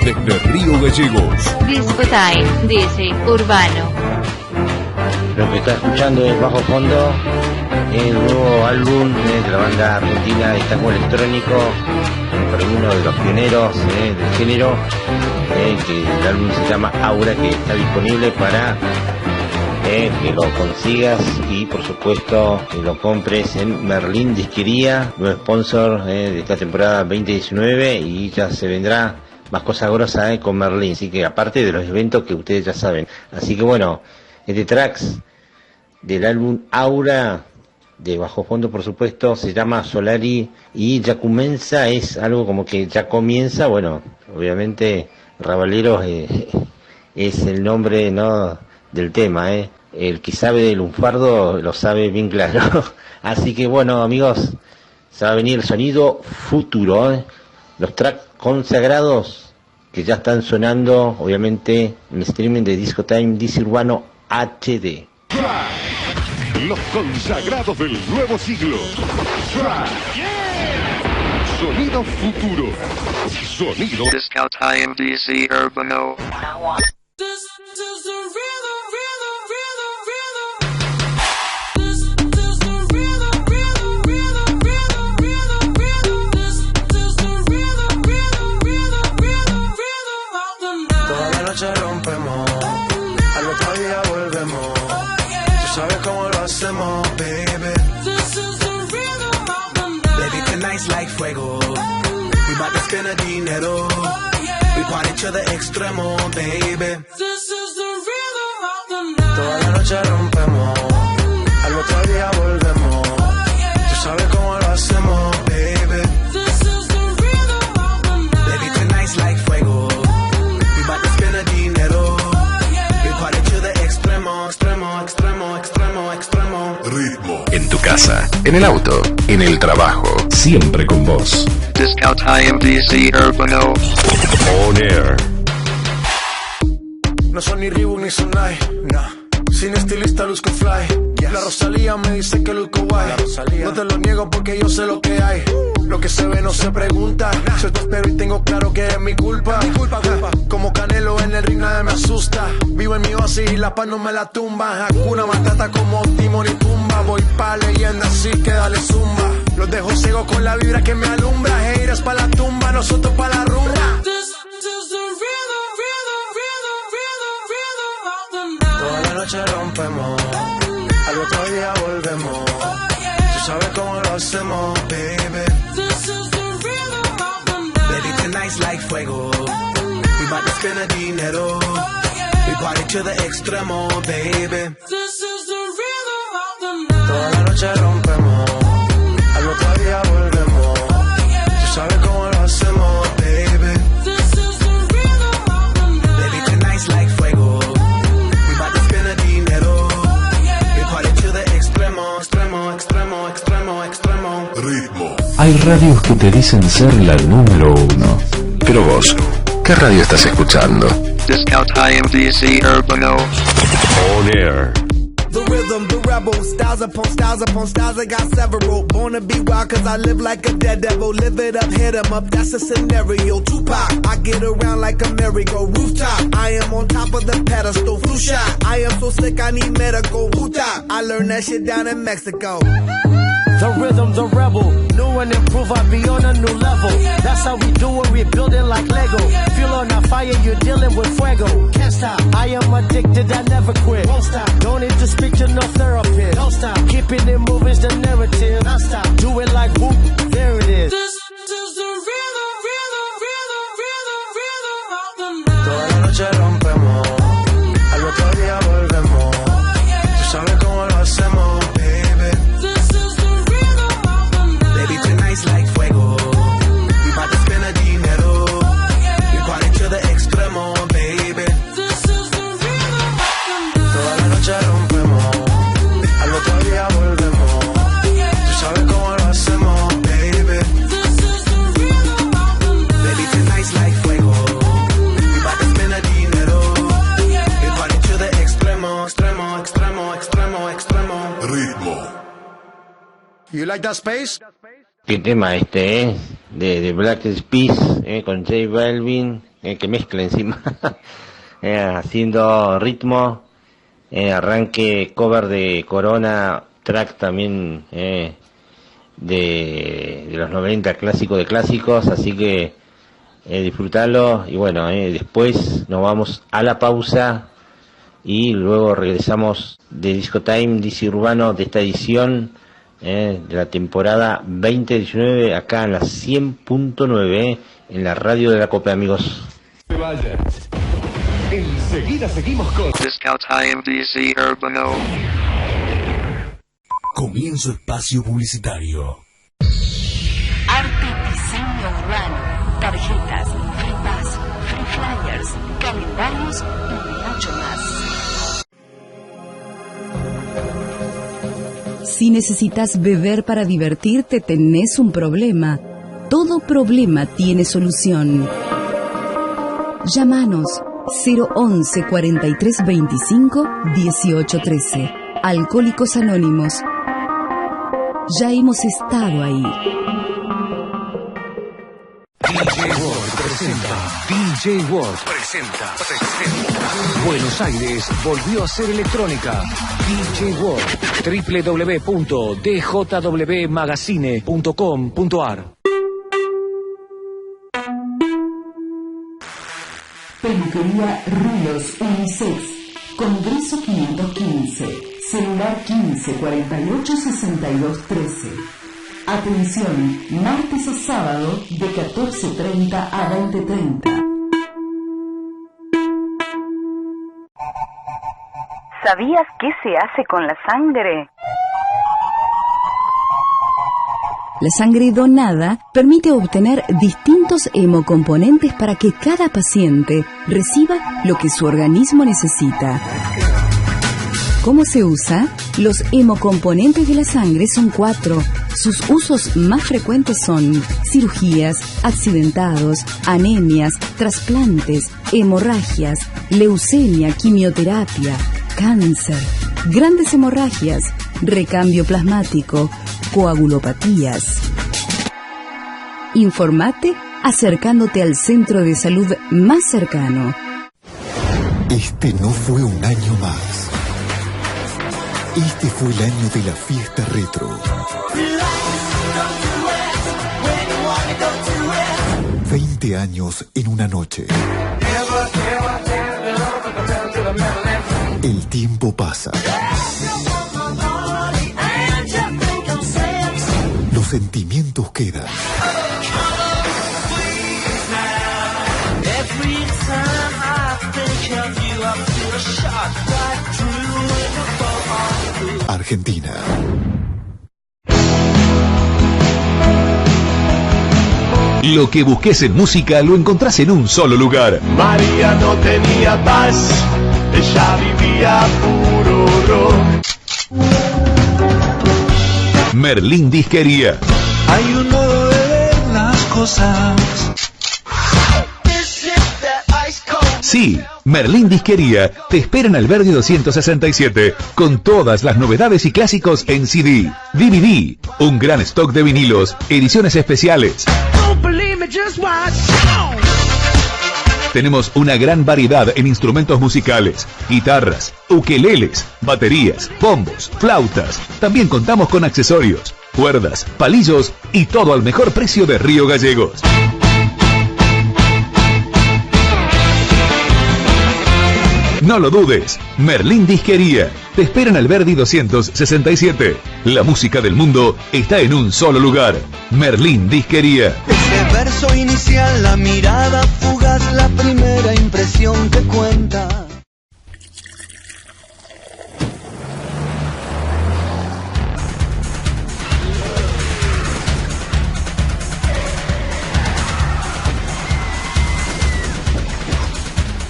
desde Río Gallegos. Disco Time, DJ Urbano. Lo que está escuchando es Bajo Fondo, el nuevo álbum de la banda argentina de tango electrónico, por uno de los pioneros del género, que el álbum se llama Aura, que está disponible para que lo consigas y por supuesto que lo compres en Merlín Disquería, nuevo sponsor de esta temporada 2019, y ya se vendrá más cosas grosas con Merlín, así que aparte de los eventos que ustedes ya saben. Así que bueno, este tracks del álbum Aura de Bajo Fondo, por supuesto, se llama Solari, y ya comienza, es algo como que ya comienza. Bueno, obviamente Rabaleros es el nombre, ¿no?, del tema, el que sabe del lunfardo lo sabe bien claro. Así que bueno, amigos, se va a venir el sonido futuro, los tracks consagrados que ya están sonando, obviamente, en el streaming de Disco Time, DC Urbano HD. Los consagrados del nuevo siglo. Sonido futuro. Sonido Disco Time DC Urbano. Toda la noche rompemos, al otro día volvemos. Tú sabes cómo lo hacemos, baby. Baby, tonight's like fuego. We bout to spend the dinero. We party to the extremo, baby. Toda la noche rompemos, al otro día volvemos. Tú sabes cómo lo hacemos, baby. Baby, tonight's like fuego. We bout to spend the dinero. We party to the extremo, extremo, extremo, extremo, extremo. Ritmo. En tu casa, en el auto, en el trabajo, siempre con vos. Disco Time DC Urbano. On Air. No son ni Reebok ni Sonai, nah. Sin estilista luzco fly. La Rosalía me dice que luzco guay. No te lo niego porque yo sé lo que hay. Lo que se ve no se pregunta. Yo te espero y tengo claro que es mi culpa. Como Canelo en el ring nadie me asusta. Vivo en mi oasis y la paz no me la tumba. Hakuna Matata como Timón y Pumba. Voy pa' leyenda así que dale zumba. Los dejo ciego con la vibra que me alumbra. Heiras pa' la tumba, nosotros pa' la rumba. Toda la noche rompemos, al otro día volvemos. Tú sabes cómo lo hacemos, baby. Baby, tonight's like fuego. We bout to spend the dinero. We party to the extremo, baby. Toda la noche rompemos, al otro día volvemos. Tú sabes cómo lo hacemos, baby. Baby, tonight's like fuego. Ritmo. Hay radios que te dicen ser la número 1. Pero vos, ¿qué radio estás escuchando? Disco Time DC Urbano. On Air. The rhythm, the rebel, styles upon styles upon styles, I got several. Born to be wild cause I live like a dead devil. Live it up, hit 'em up, that's a scenario. Tupac, I get around like a merry-go. Rooftop, I am on top of the pedestal. Flu shot, I am so sick I need medical. Hootop, I learned that shit down in Mexico. The rhythm, the rebel, new and improve, I be on a new level. That's how we do it, we build it like Lego. Feel on a fire, you're dealing with fuego. Can't stop, I am addicted, I never quit. Won't stop, don't need to speak to no therapist. Don't stop, keeping it moving's the narrative. Don't stop, do it like whoop, there it is. This is the rhythm, rhythm, rhythm, rhythm, rhythm of the night. Toda la noche rompemos, al otro día volvemos. Tú sabes cómo lo hacemos, baby. Like fuego, we bout to spend the dinero. We party to the extremo, baby. Toda la noche rompemos, al otro día volvemos. Tú sabes cómo lo hacemos, baby. Baby, tonight's like fuego. We bout to spend the dinero. We party to the extremo, extremo, extremo, extremo, extremo. Ritmo. You like that space? Qué tema este, de Black Eyed Peas, con J Balvin que mezcla encima, haciendo ritmo, arranque cover de Corona, track también de los 90, clásico de clásicos, así que disfrutalo y bueno, después nos vamos a la pausa y luego regresamos de Disco Time, DC Urbano, de esta edición de la temporada 2019 acá en la 100.9 en la radio de la Copa, amigos. Vaya. Enseguida seguimos con Disco Time DC Urbano. Comienzo espacio publicitario. Arte diseño urbano, tarjetas, free pass, free flyers, calendarios y mucho más. Si necesitas beber para divertirte, tenés un problema. Todo problema tiene solución. Llámanos 011 43 25 18 13. Alcohólicos Anónimos. Ya hemos estado ahí. DJ World presenta. DJ World presenta. Buenos Aires volvió a ser electrónica. DJ World. www.djwmagazine.com.ar. Peluquería Rulos Unisex. Congreso 515. Celular 15 48 62 13. Atención, martes a sábado de 14:30 a 20:30. ¿Sabías qué se hace con la sangre? La sangre donada permite obtener distintos hemocomponentes para que cada paciente reciba lo que su organismo necesita. ¿Cómo se usa? Los hemocomponentes de la sangre son 4. Sus usos más frecuentes son cirugías, accidentados, anemias, trasplantes, hemorragias, leucemia, quimioterapia, cáncer, grandes hemorragias, recambio plasmático, coagulopatías. Informate acercándote al centro de salud más cercano. Este no fue un año más. Este fue el año de la fiesta retro. 20 años en una noche. El tiempo pasa. Los sentimientos quedan. Argentina. Lo que busques en música lo encontrás en un solo lugar. María no tenía paz, ella vivía puro rock. Merlín Disquería. Hay un modo de ver las cosas. Sí, Merlín Disquería te espera en Alberdi 267 con todas las novedades y clásicos en CD, DVD, un gran stock de vinilos, ediciones especiales. Tenemos una gran variedad en instrumentos musicales, guitarras, ukeleles, baterías, bombos, flautas. También contamos con accesorios, cuerdas, palillos y todo al mejor precio de Río Gallegos. No lo dudes, Merlín Disquería te espera en Alberdi 267. La música del mundo está en un solo lugar. Merlín Disquería. Ese verso inicial, la mirada fugaz, la primera impresión que cuenta.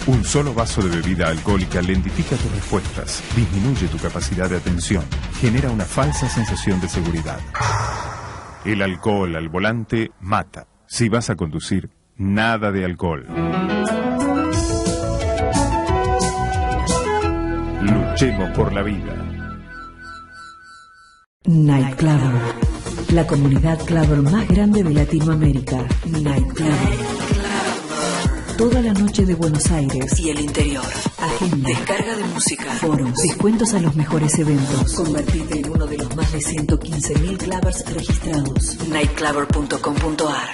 Un solo vaso de bebida alcohólica lentifica tus respuestas, disminuye tu capacidad de atención, genera una falsa sensación de seguridad. El alcohol al volante mata. Si vas a conducir, nada de alcohol. Luchemos por la vida. Night Clubber, la comunidad clubber más grande de Latinoamérica. Night Clubber. Toda la noche de Buenos Aires y el interior. Agenda, descarga de música, foros, descuentos a los mejores eventos. Convertirte en uno de los más de 115.000 clavers registrados. nightclaver.com.ar.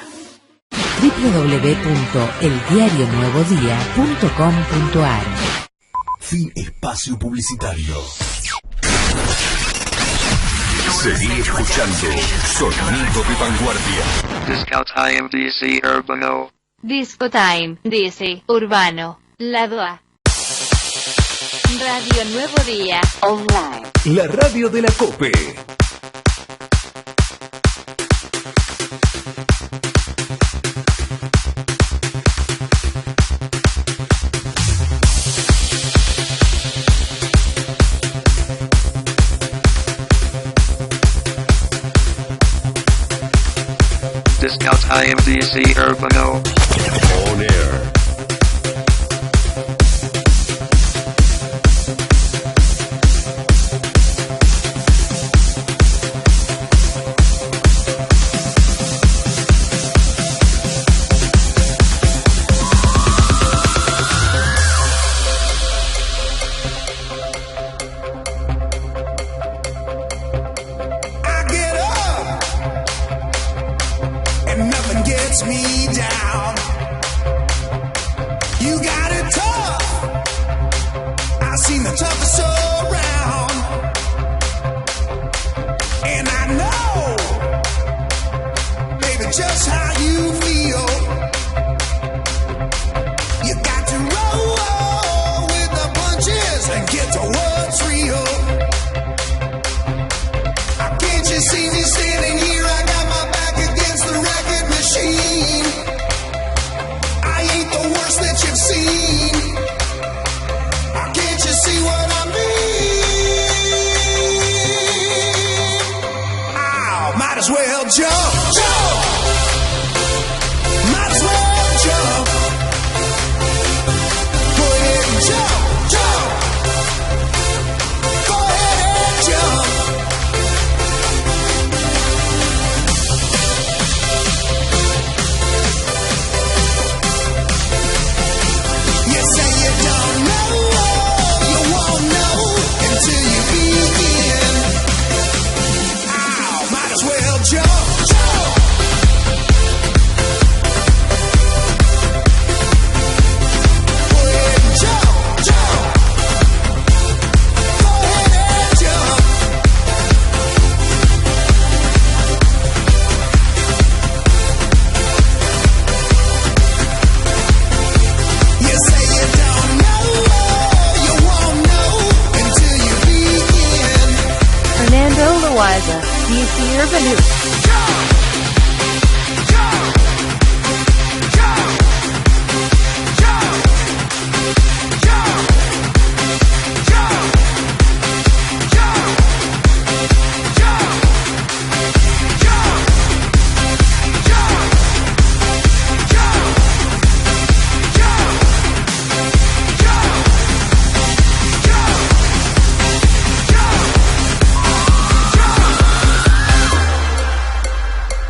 www.eldiarionuevodía.com.ar. Fin espacio publicitario. Seguí escuchando Sonido de Vanguardia. Disco Time DC Urbano. Disco Time DC Urbano. Lado A. Radio Nuevo Día. Online. La radio de la COPE. Disco Time DC Urbano. On air.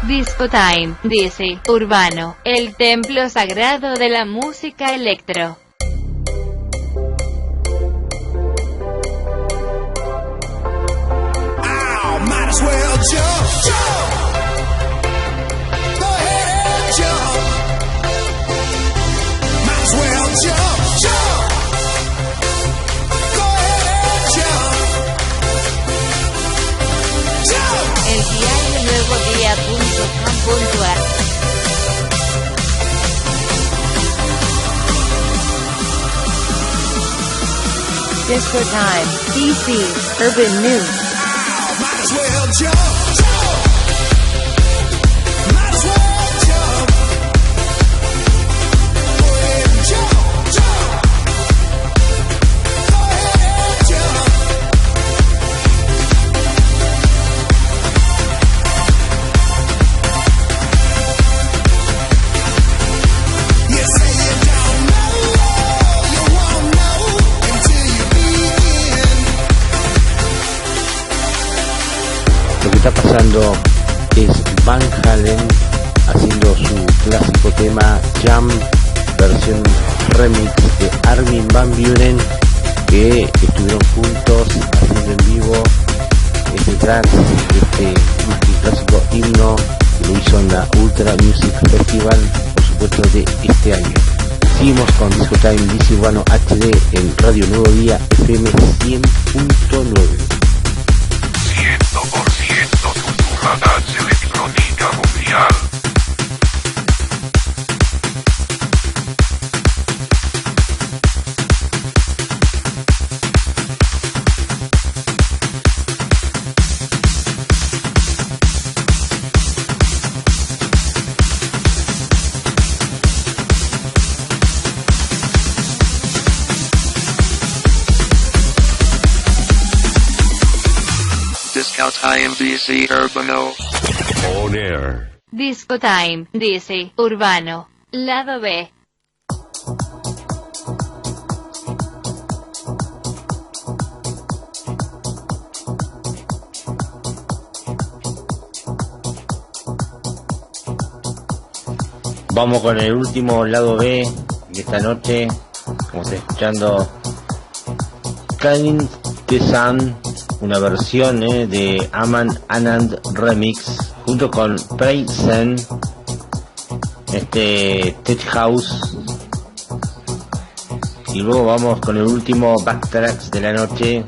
Disco Time DC Urbano, el templo sagrado de la música electro. Might as well jump, jump. Go ahead and jump. Might as well jump, jump. Go ahead and jump. Jump. El diario nuevodía.com.ar. Disco Time DC Urban News. Might as well jump, jump. Might as well jump. Go ahead and jump, jump. Go ahead and jump. You say you don't know, you won't know until you begin. Lo que está pasando es Van Halen haciendo su clásico tema Jump versión remix de Armin van Buuren, que estuvieron juntos haciendo en vivo este track, este clásico himno, que lo hizo en la Ultra Music Festival, por supuesto, de este año. Seguimos con Disco Time DC Urbano HD en Radio Nuevo Día FM 100.9. 100% tu radar electrónica mundial. Disco Time DC Urbano. On air. Disco Time DC Urbano. Lado B. Vamos con el último lado B de esta noche. Vamos escuchando Kain Tesan, una versión de Aman Anand Remix junto con Praysen, Tech House. Y luego vamos con el último Backtracks de la noche,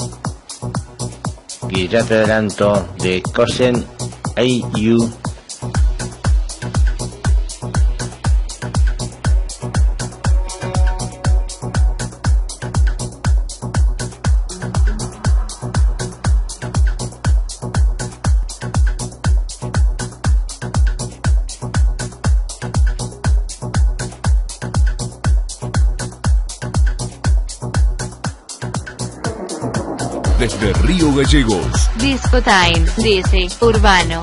que ya te adelanto, de Kosen AU. Desde Río Gallegos. Disco Time DC Urbano.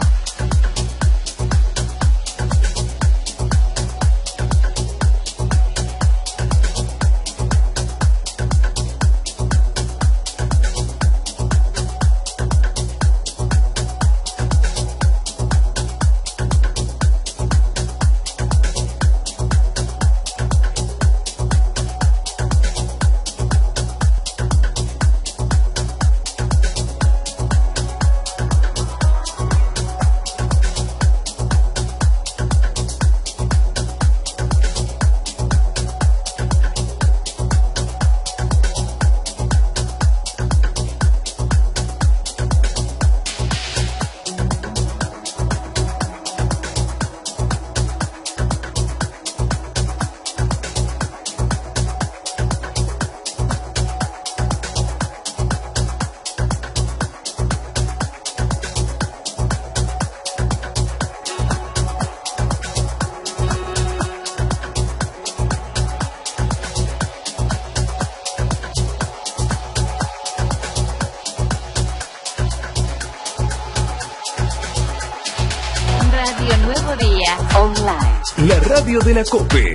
Radio Nuevo Día Online. La radio de la COPE.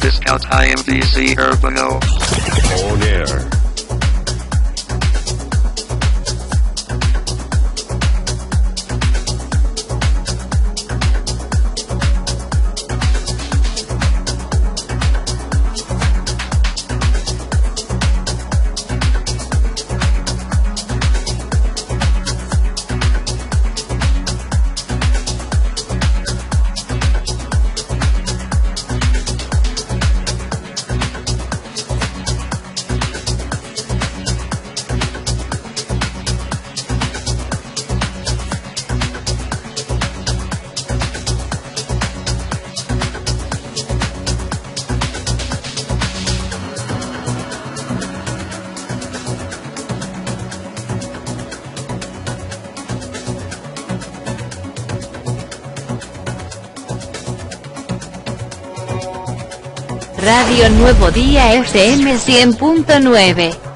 Discount IMDC Urbano. On air. Radio Nuevo Día FM 100.9.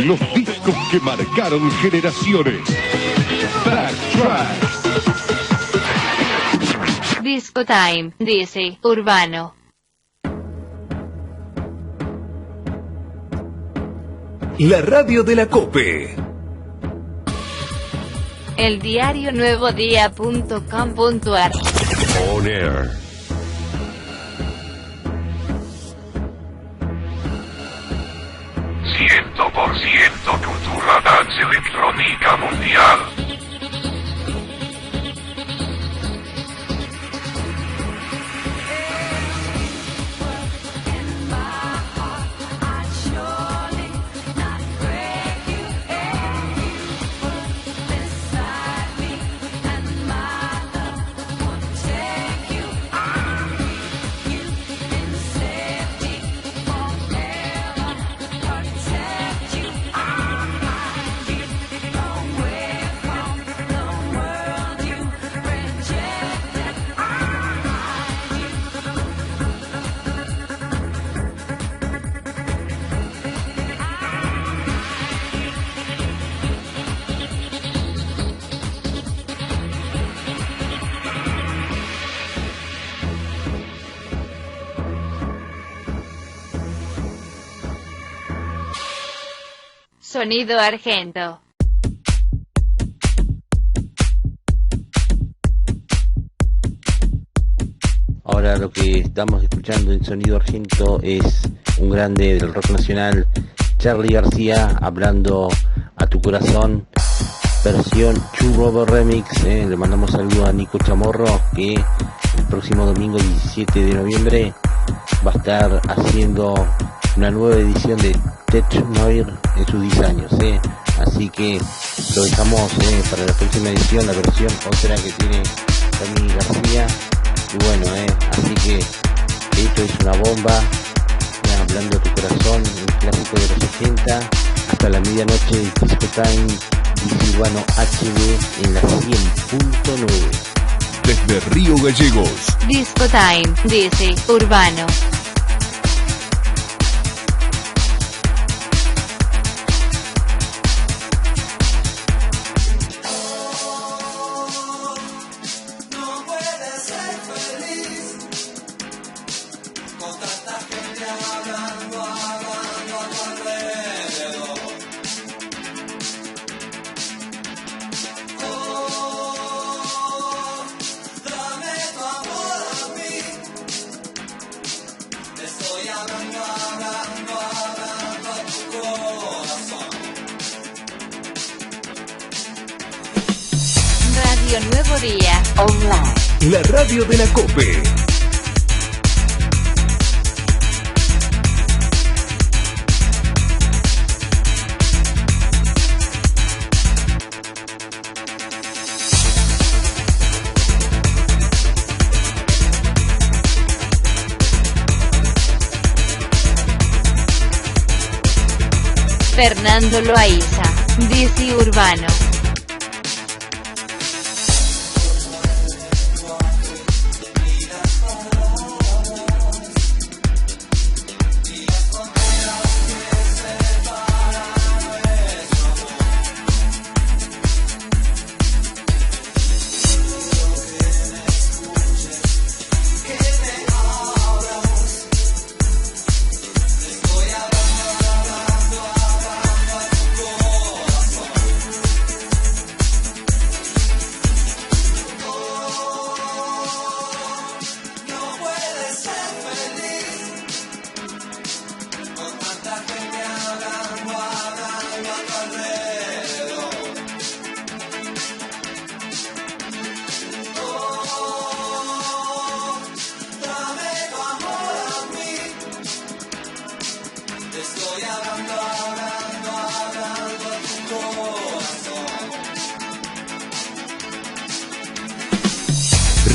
Los discos que marcaron generaciones. Backtrack. Disco Time, dice Urbano. La radio de la COPE. El diario nuevodía.com.ar. On air. Cultura dance electrónica mundial. Sonido Argento. Ahora lo que estamos escuchando en Sonido Argento es un grande del rock nacional, Charly García, hablando a tu corazón, versión Chu Robert Remix. Le mandamos saludos a Nico Chamorro, que próximo domingo 17 de noviembre va a estar haciendo una nueva edición de Tech Noir en sus 10 años, así que lo dejamos para la próxima edición, la versión otra que tiene Tami García, y bueno, así que esto es una bomba, hablando de tu corazón, un clásico de los 80, hasta la medianoche, Disco Time, DC Urbano HD en la 100.9. Desde Río Gallegos, Disco Time, DC Urbano. Nuevo Día Online. La radio de la COPE. Fernando Loaiza, DC Urbano.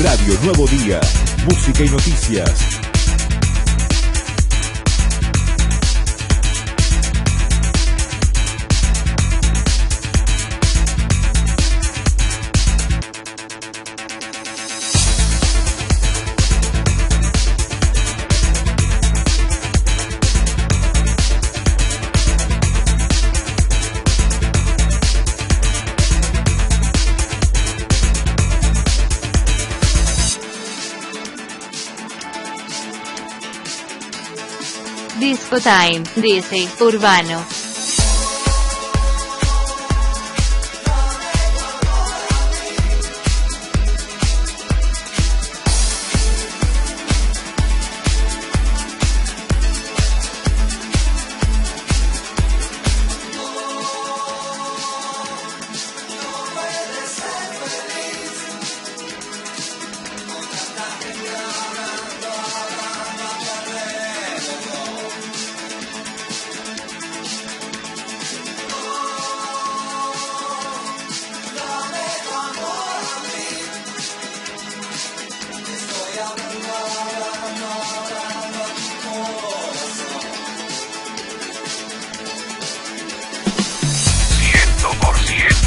Radio Nuevo Día, música y noticias. Disco Time, DC Urbano.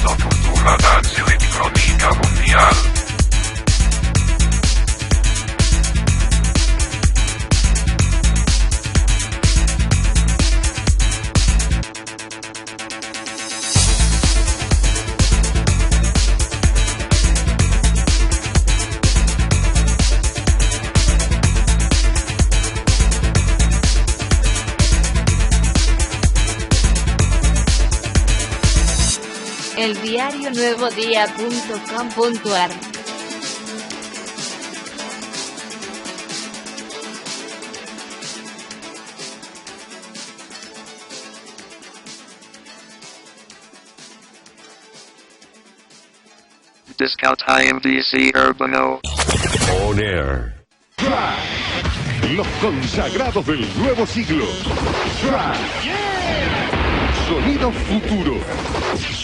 Cultura dance electrónica mundial. eldiarionuevodía.com.ar. Discount IMDC Urbano. On Air. Los consagrados del nuevo siglo. Sonido futuro.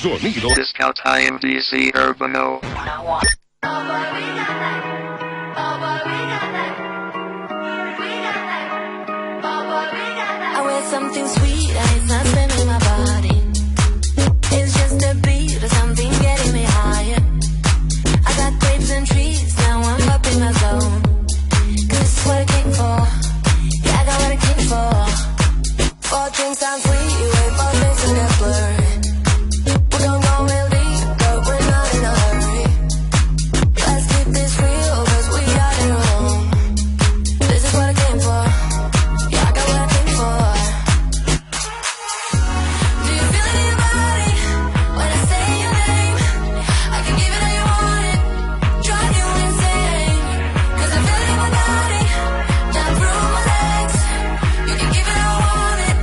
Sonido. Discount IMDC Urbano. I wear something sweet, and it's not spinning my body. It's just a beat or something getting me higher. I got grapes and trees, now I'm up in my zone. 'Cause this is what I came for. Yeah, I got what I came for. 4 drinks on sweet, you wait for this to get blurry. We gon' go real deep, but we're not in a hurry. Let's keep this real, 'cause we are in a room. This is what I came for. Yeah, I got what I came for. Do you feel it in your body when I say your name? I can give it all you want it, drive you insane. 'Cause I feel it in my body, down through my legs. You can give it all I want it.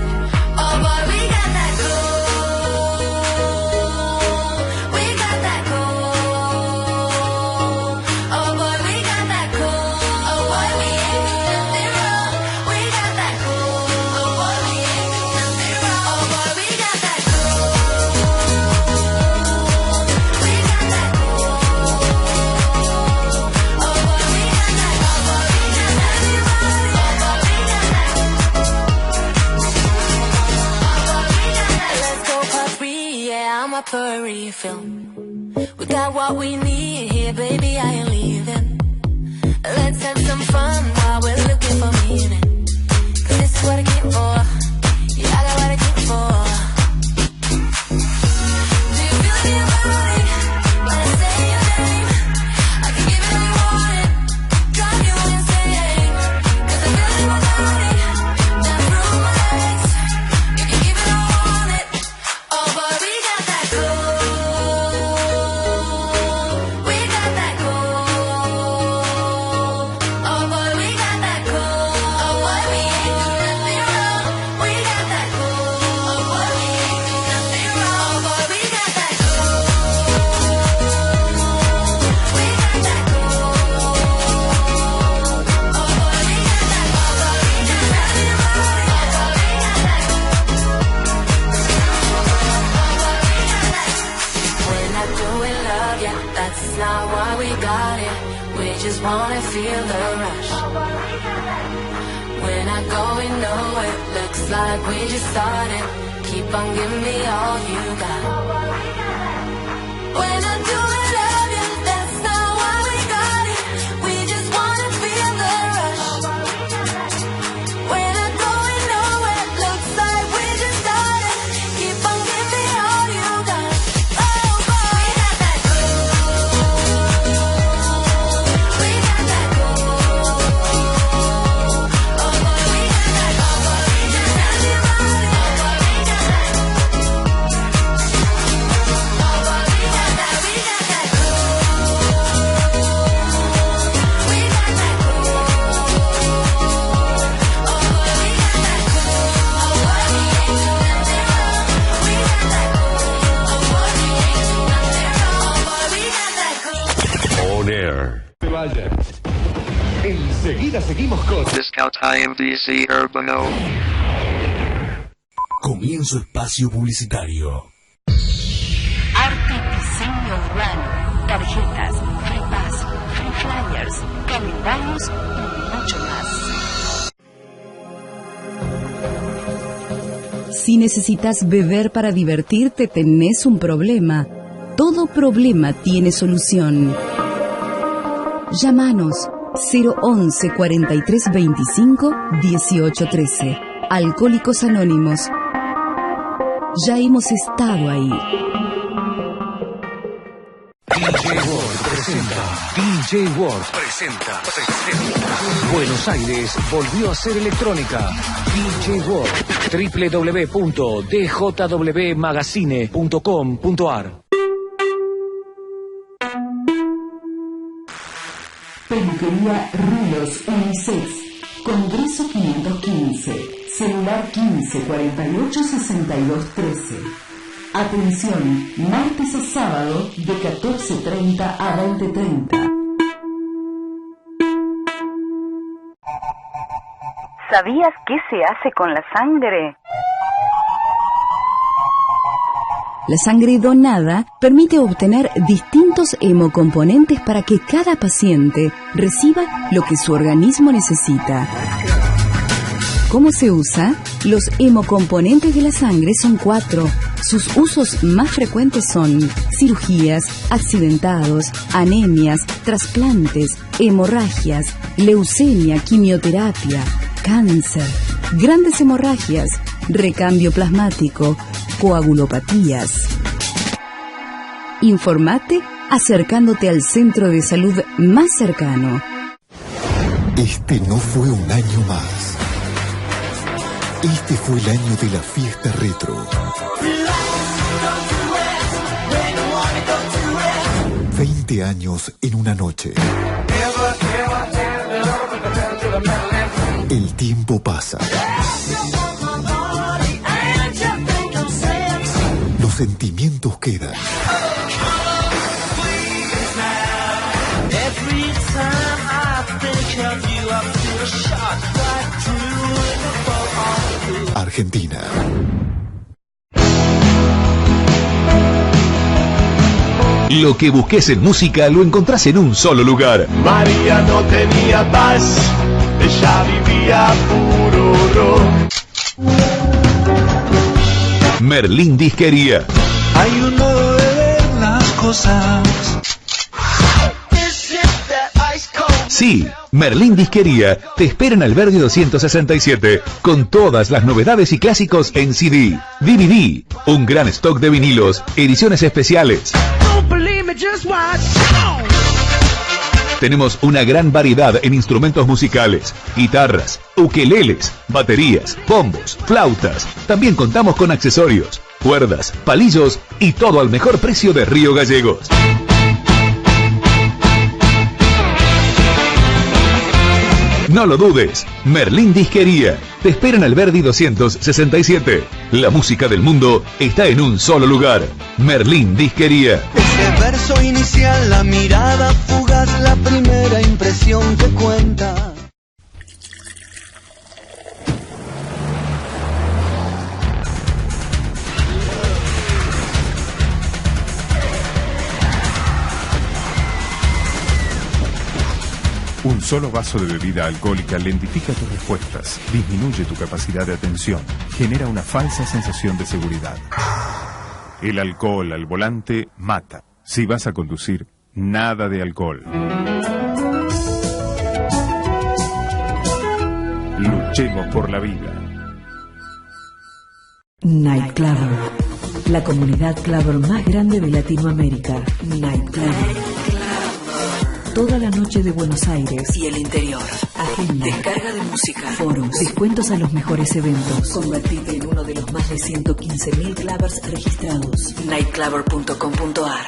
Oh boy, we got that cool. We got that cool. Oh boy, we got that cool. Oh boy, we ain't do nothing wrong. We got that cool. Oh boy, we ain't do nothing wrong. Oh boy, we got that cool. We got that cool. Oh boy, we got that. Oh boy, we got that. Let's go part 3, yeah, I'm up for a refill. We got what we need here, baby, I ain't leaving. Let's have some fun while we're looking for meaning. 'Cause this is what I came for. Yeah, I got what I came for. Do you feel it in your body when I say your name? I can give it all you want it, drive you insane. 'Cause I feel it in my body, down through my legs. You can give it all I want it. Oh boy, we got that cool. We got that cool. Oh boy, we got that cool. Oh boy, we ain't do nothing wrong. We got that cool. Oh boy, we ain't do nothing wrong. Oh boy, we got that cool. We got that cool. Oh boy, we got that. Oh boy, we got that. We're not doing love yet, that's not why we got it. We just wanna feel the rush. We're not going nowhere, looks like we just started. Keep on giving me all you got. We're not doing love yet, that's not why we got it. We just wanna feel the rush. We're not going nowhere, looks like we just started. Keep on giving me all you got. Oh boy, we got that cool. We got that cool. Oh boy, we got that. Oh boy, we got that. Oh boy, we got that. Oh boy, we got that. We got that cool. We got that cool. Oh boy, we got that cool. Oh boy, we ain't do nothing wrong. We got that cool. Oh boy, we ain't do nothing wrong. Oh boy, we got that cool. On Air. Se vaya. Enseguida seguimos con Discount IMDC Urbano. Comienzo espacio publicitario. Arte, diseño urbano, tarjetas, free pass, free flyers, calendarios y mucho más. Si necesitas beber para divertirte, tenés un problema. Todo problema tiene solución. Llámanos 011 43 25 18 13. Alcohólicos Anónimos. Ya hemos estado ahí. DJ World presenta. DJ World presenta. Buenos Aires volvió a ser electrónica. DJ World. www.djwmagazine.com.ar. Peluquería Rulos Unisex. Congreso 515. Celular 15 48 62 13. Atención, martes a sábado de 14:30 a 20:30. ¿Sabías qué se hace con la sangre? La sangre donada permite obtener distintos hemocomponentes para que cada paciente reciba lo que su organismo necesita. ¿Cómo se usa? Los hemocomponentes de la sangre son 4. Sus usos más frecuentes son cirugías, accidentados, anemias, trasplantes, hemorragias, leucemia, quimioterapia, cáncer, grandes hemorragias, recambio plasmático, coagulopatías. Informate acercándote al centro de salud más cercano. Este no fue un año más. Este fue el año de la fiesta retro. 20 años en una noche. El tiempo pasa. Los sentimientos quedan. Argentina. Lo que busques en música lo encontrás en un solo lugar. María no tenía paz, ella vivía puro rock. Merlín Disquería. Hay un modo de ver las cosas. Sí, Merlín Disquería te espera en Alberdi 267 con todas las novedades y clásicos en CD, DVD, un gran stock de vinilos, ediciones especiales. Tenemos una gran variedad en instrumentos musicales, guitarras, ukeleles, baterías, bombos, flautas. También contamos con accesorios, cuerdas, palillos y todo al mejor precio de Río Gallegos. No lo dudes, Merlín Disquería te espera en Alberdi 267. La música del mundo está en un solo lugar. Merlín Disquería. Ese verso inicial, la mirada fugaz, la primera impresión que cuenta. Un solo vaso de bebida alcohólica lentifica tus respuestas, disminuye tu capacidad de atención, genera una falsa sensación de seguridad. El alcohol al volante mata. Si vas a conducir, nada de alcohol. Luchemos por la vida. Night Claver, la comunidad claver más grande de Latinoamérica. Night Claver. Toda la noche de Buenos Aires y el interior. Agenda, descarga de música, foros, descuentos a los mejores eventos. Convertite en uno de los más de 115.000 clavers registrados. nightclaver.com.ar.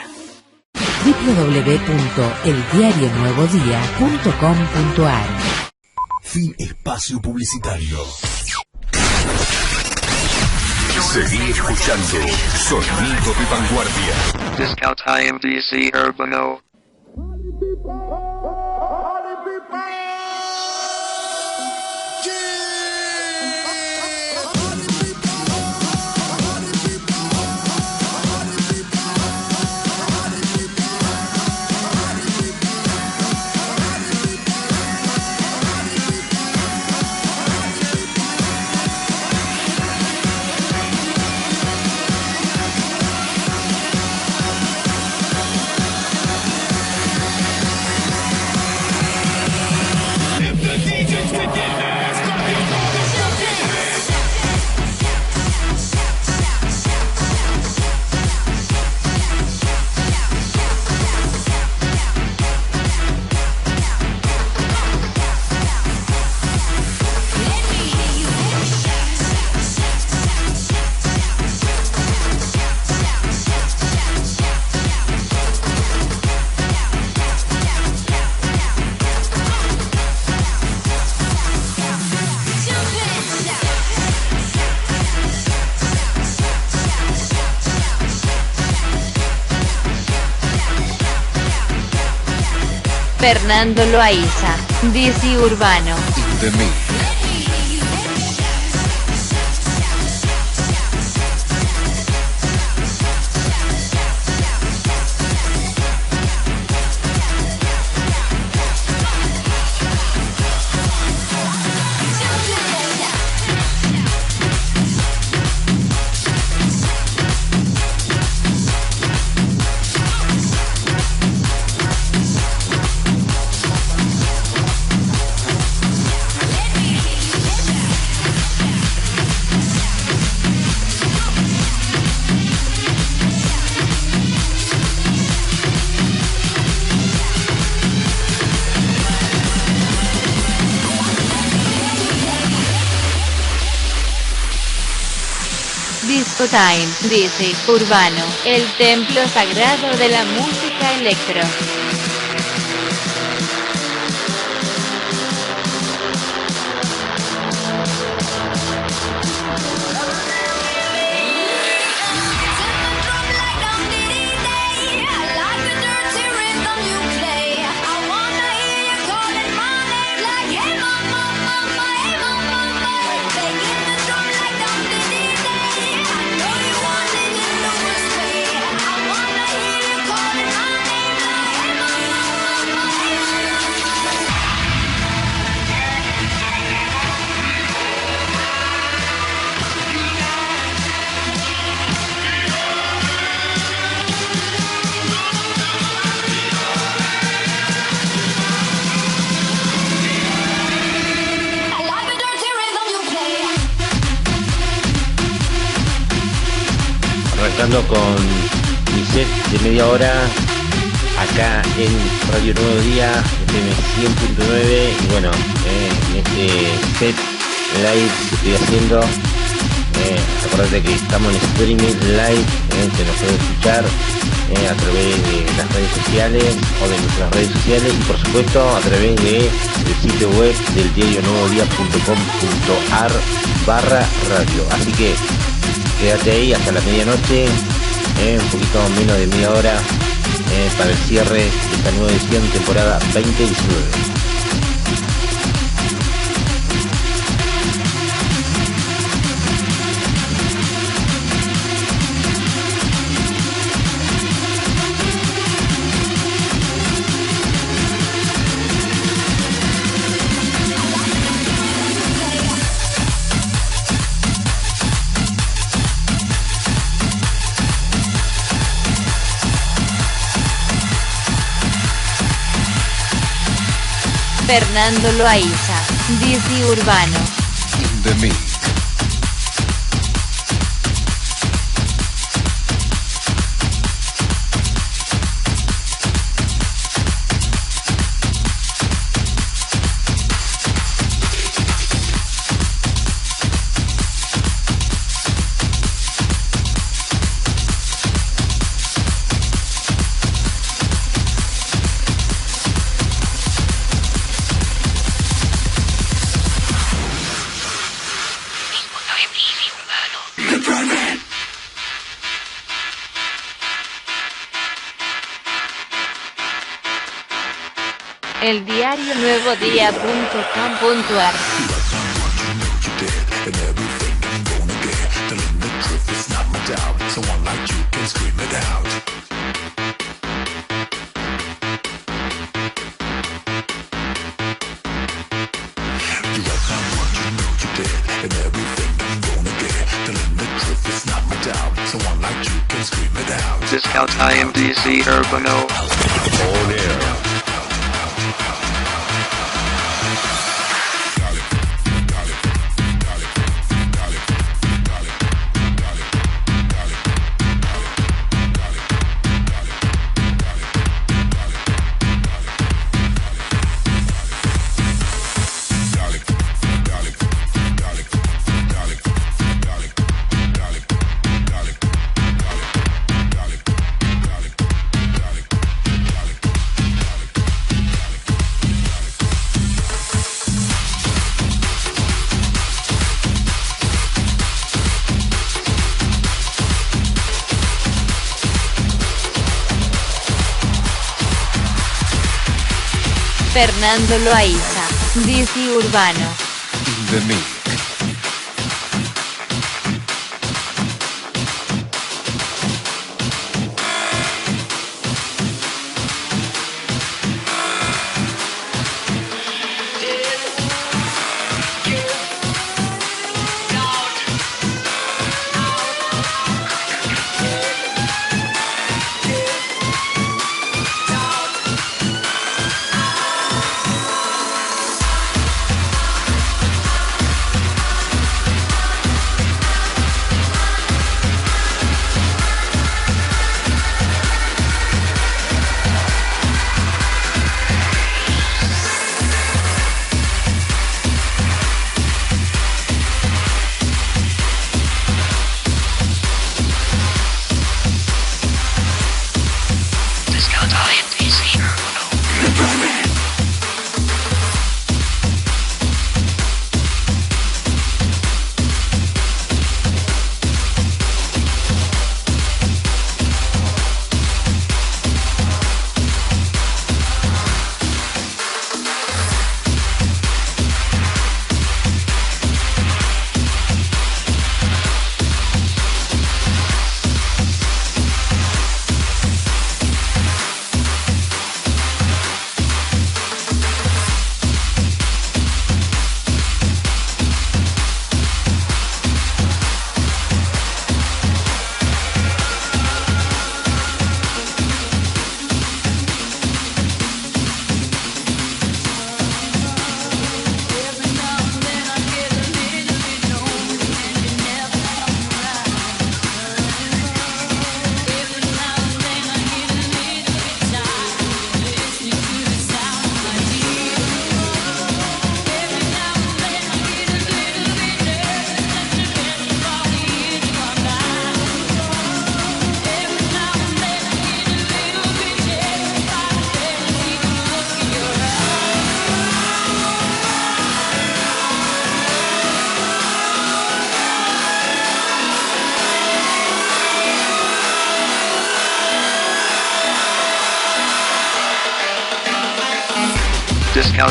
www.eldiarionuevodía.com.ar. Fin espacio publicitario. Seguí escuchando Sonido de Vanguardia. Discount IMDC Urbano. Fernando Loaiza, DC Urbano. In the mix. Disco Time, dice Urbano, el templo sagrado de la música electro. Con mi set de media hora acá en Radio Nuevo Día, FM 100.9, y bueno, en este set live que estoy haciendo, acordate que estamos en streaming live, que nos pueden escuchar a través de las redes sociales o de nuestras redes sociales, y por supuesto a través del sitio web del diarionuevodía.com.ar/radio. Así que quédate ahí hasta la medianoche, un poquito menos de media hora, para el cierre de esta nueva edición, temporada 2019. Fernando Loaiza, DC Urbano. De mí. eldiarionuevodía.com.ar. Discount IMDC Urbano. On air. Fernando Loaiza, DC Urbano. De mí.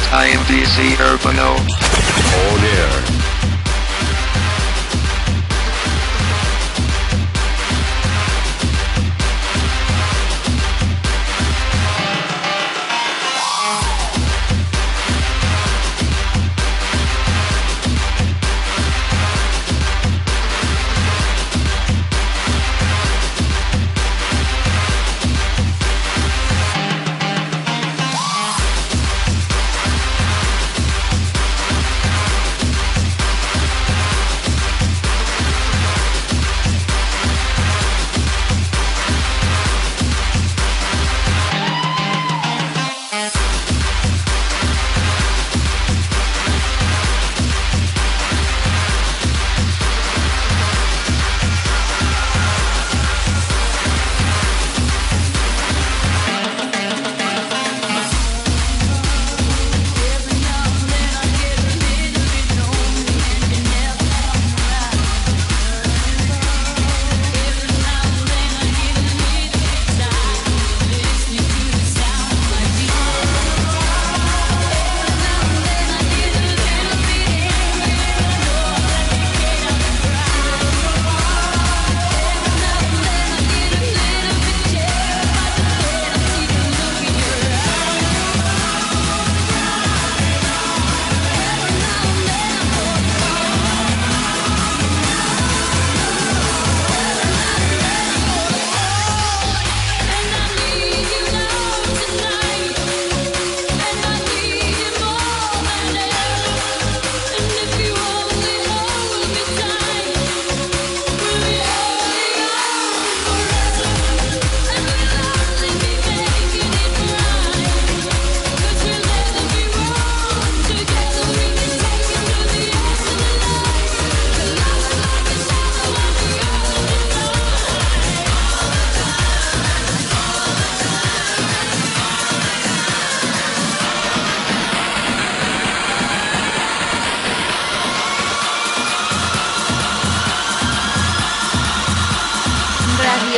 Showtime DC Urbano. On air.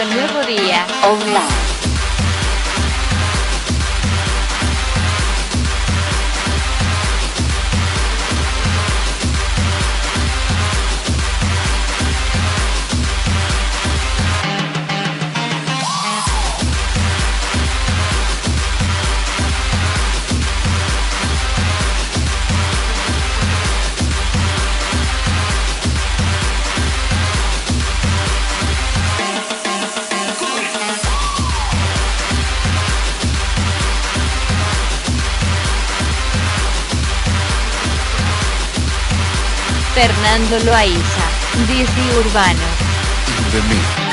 Nuevo Día Online. Fernando Loaiza, DC Urbano. De mí.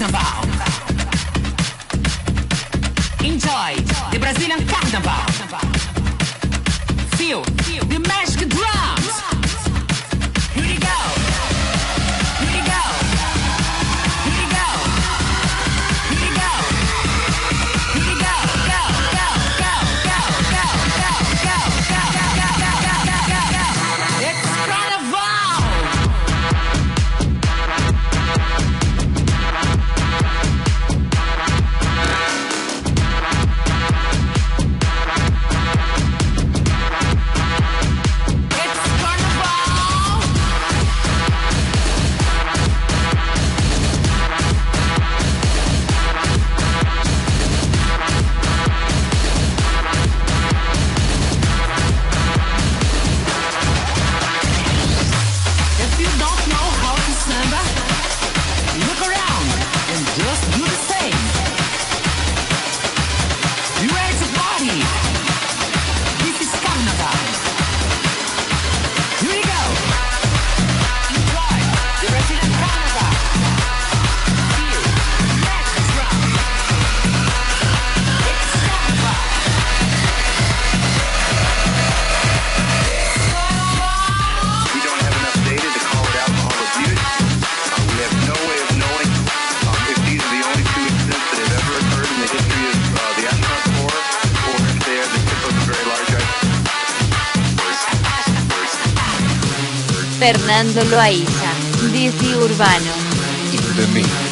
Carnival. Enjoy the Brazilian Carnival. Feel the magic drums. Here we go. Here we go. Here we go. Here we go. Here we go. Go, go, go, go, go, go, go, go, go, go, go, go, go, go. It's Carnival. Fernando Loaiza, DC Urbano. In the mix.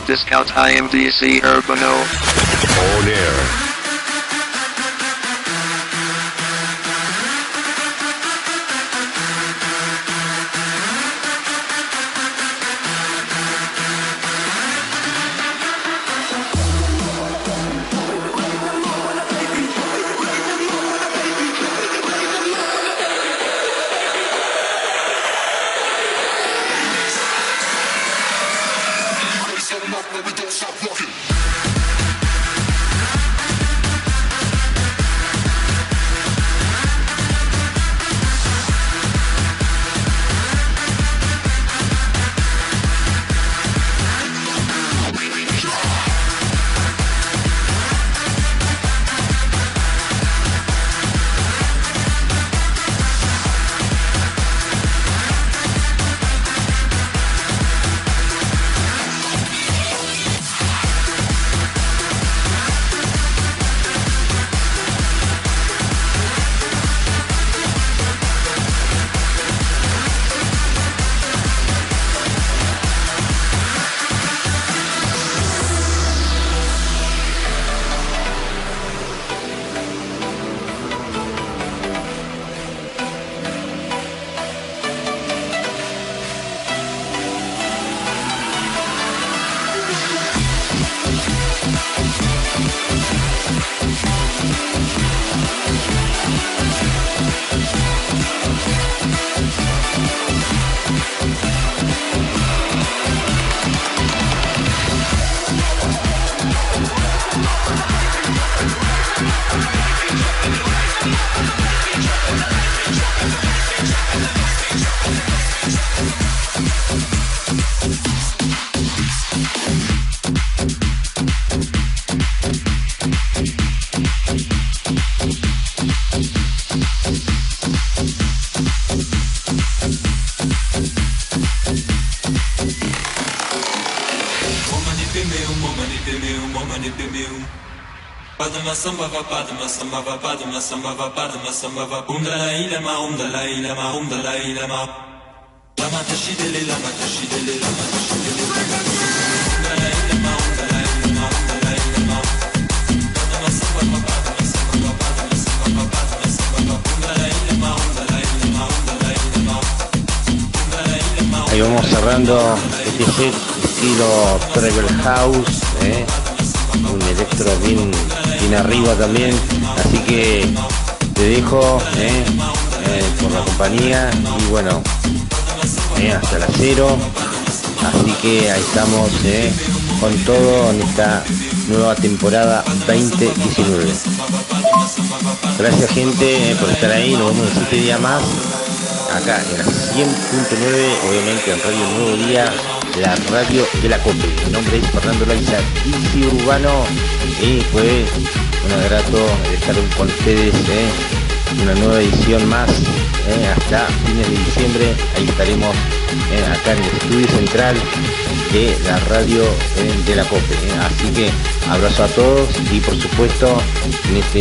Discount IMDC Urbano. On air. Let me don't stop walking. Ahí vamos cerrando este set estilo Travel House, un electro bien arriba también, así que te dejo por la compañía y bueno, hasta las 0, así que ahí estamos con todo en esta nueva temporada 2019. Gracias gente por estar ahí, nos vemos en 7 días más acá en la 100.9, obviamente en Radio Nuevo Día, la radio de la COPE. Mi nombre es Fernando Laiza, DC Urbano, y fue un grato estar con ustedes una nueva edición más hasta fines de diciembre. Ahí estaremos acá en el estudio central de la radio de la COPE. Así que abrazo a todos y por supuesto en este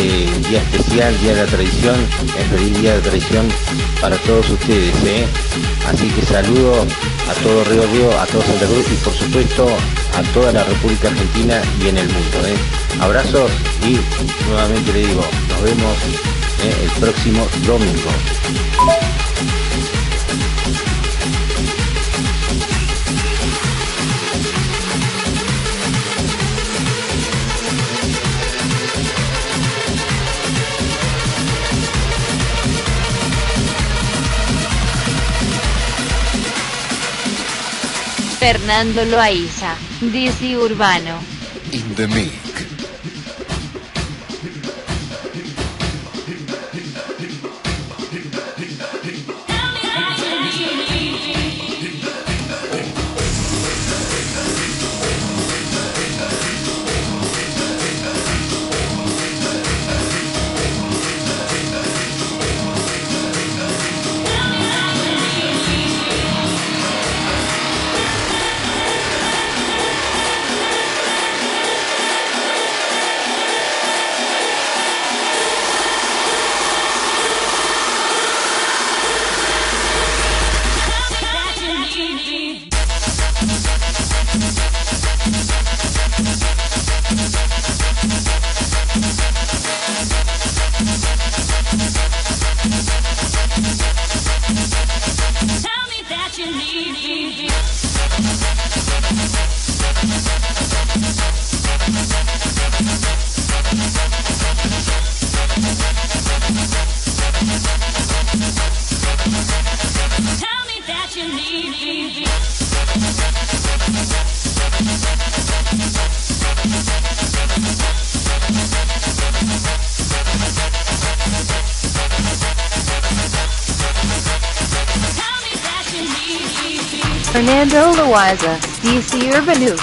día especial, Día de la Tradición, feliz Día de la Tradición para todos ustedes. Así que saludo a todo Río Río, a todo Santa Cruz y por supuesto a toda la República Argentina y en el mundo. Abrazos y nuevamente le digo, nos vemos el próximo domingo. Fernando Loaiza, DC Urbano. In the mix. Fernando Loaiza, DC Urbano.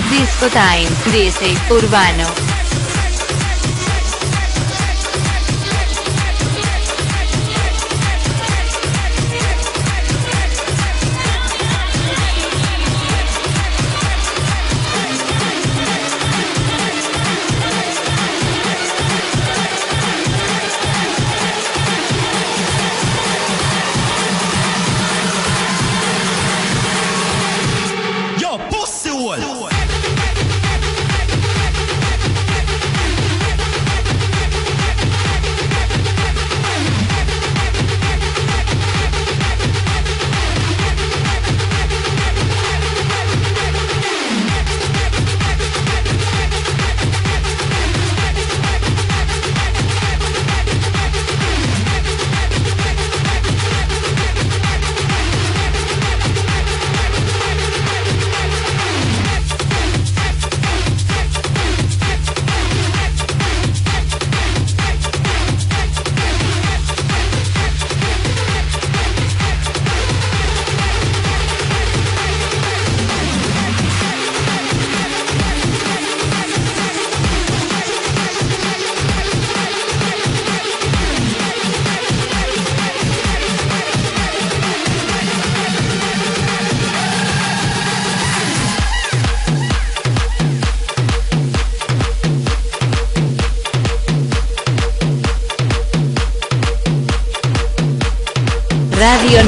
Disco Time, DC Urbano.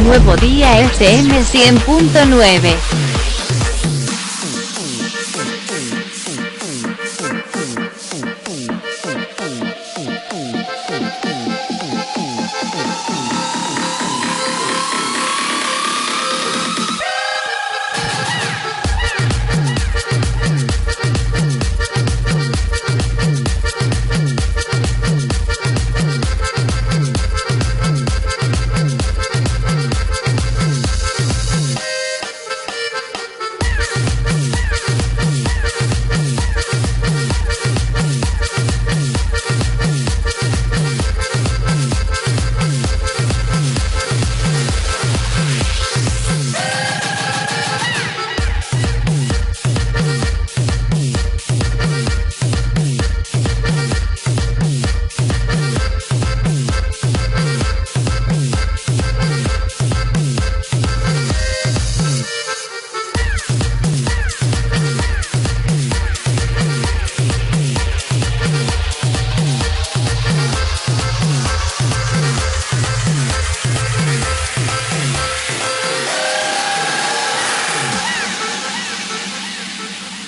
Nuevo Día FM 100.9.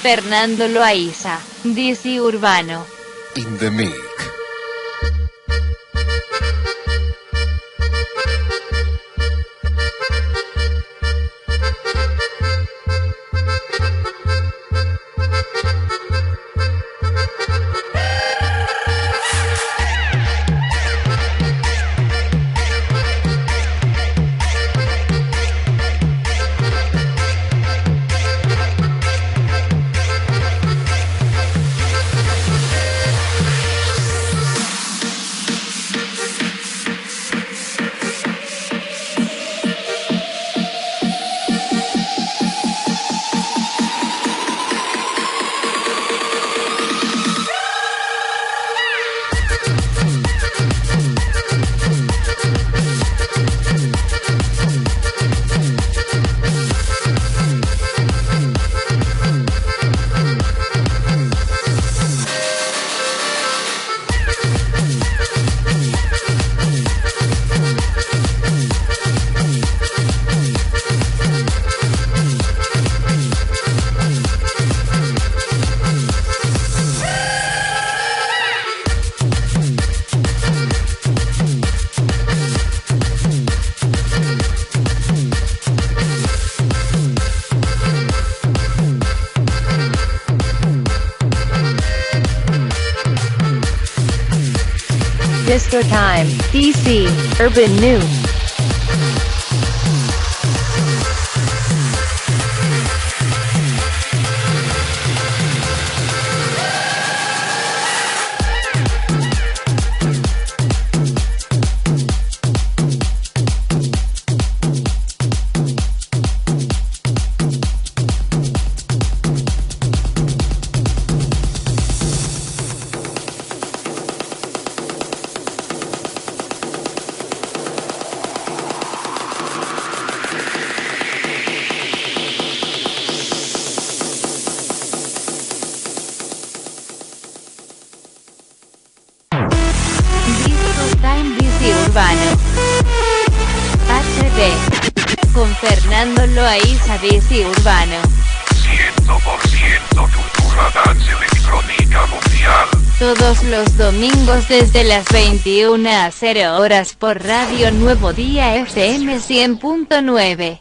Fernando Loaiza, DC Urbano. In the mix. Disco Time, DC, Urban New. Urbano HD con Fernando Loaiza, DC Urbano. 100% cultura dance electrónica mundial. Todos los domingos desde las 21 a 0 horas por Radio Nuevo Día FM 100.9.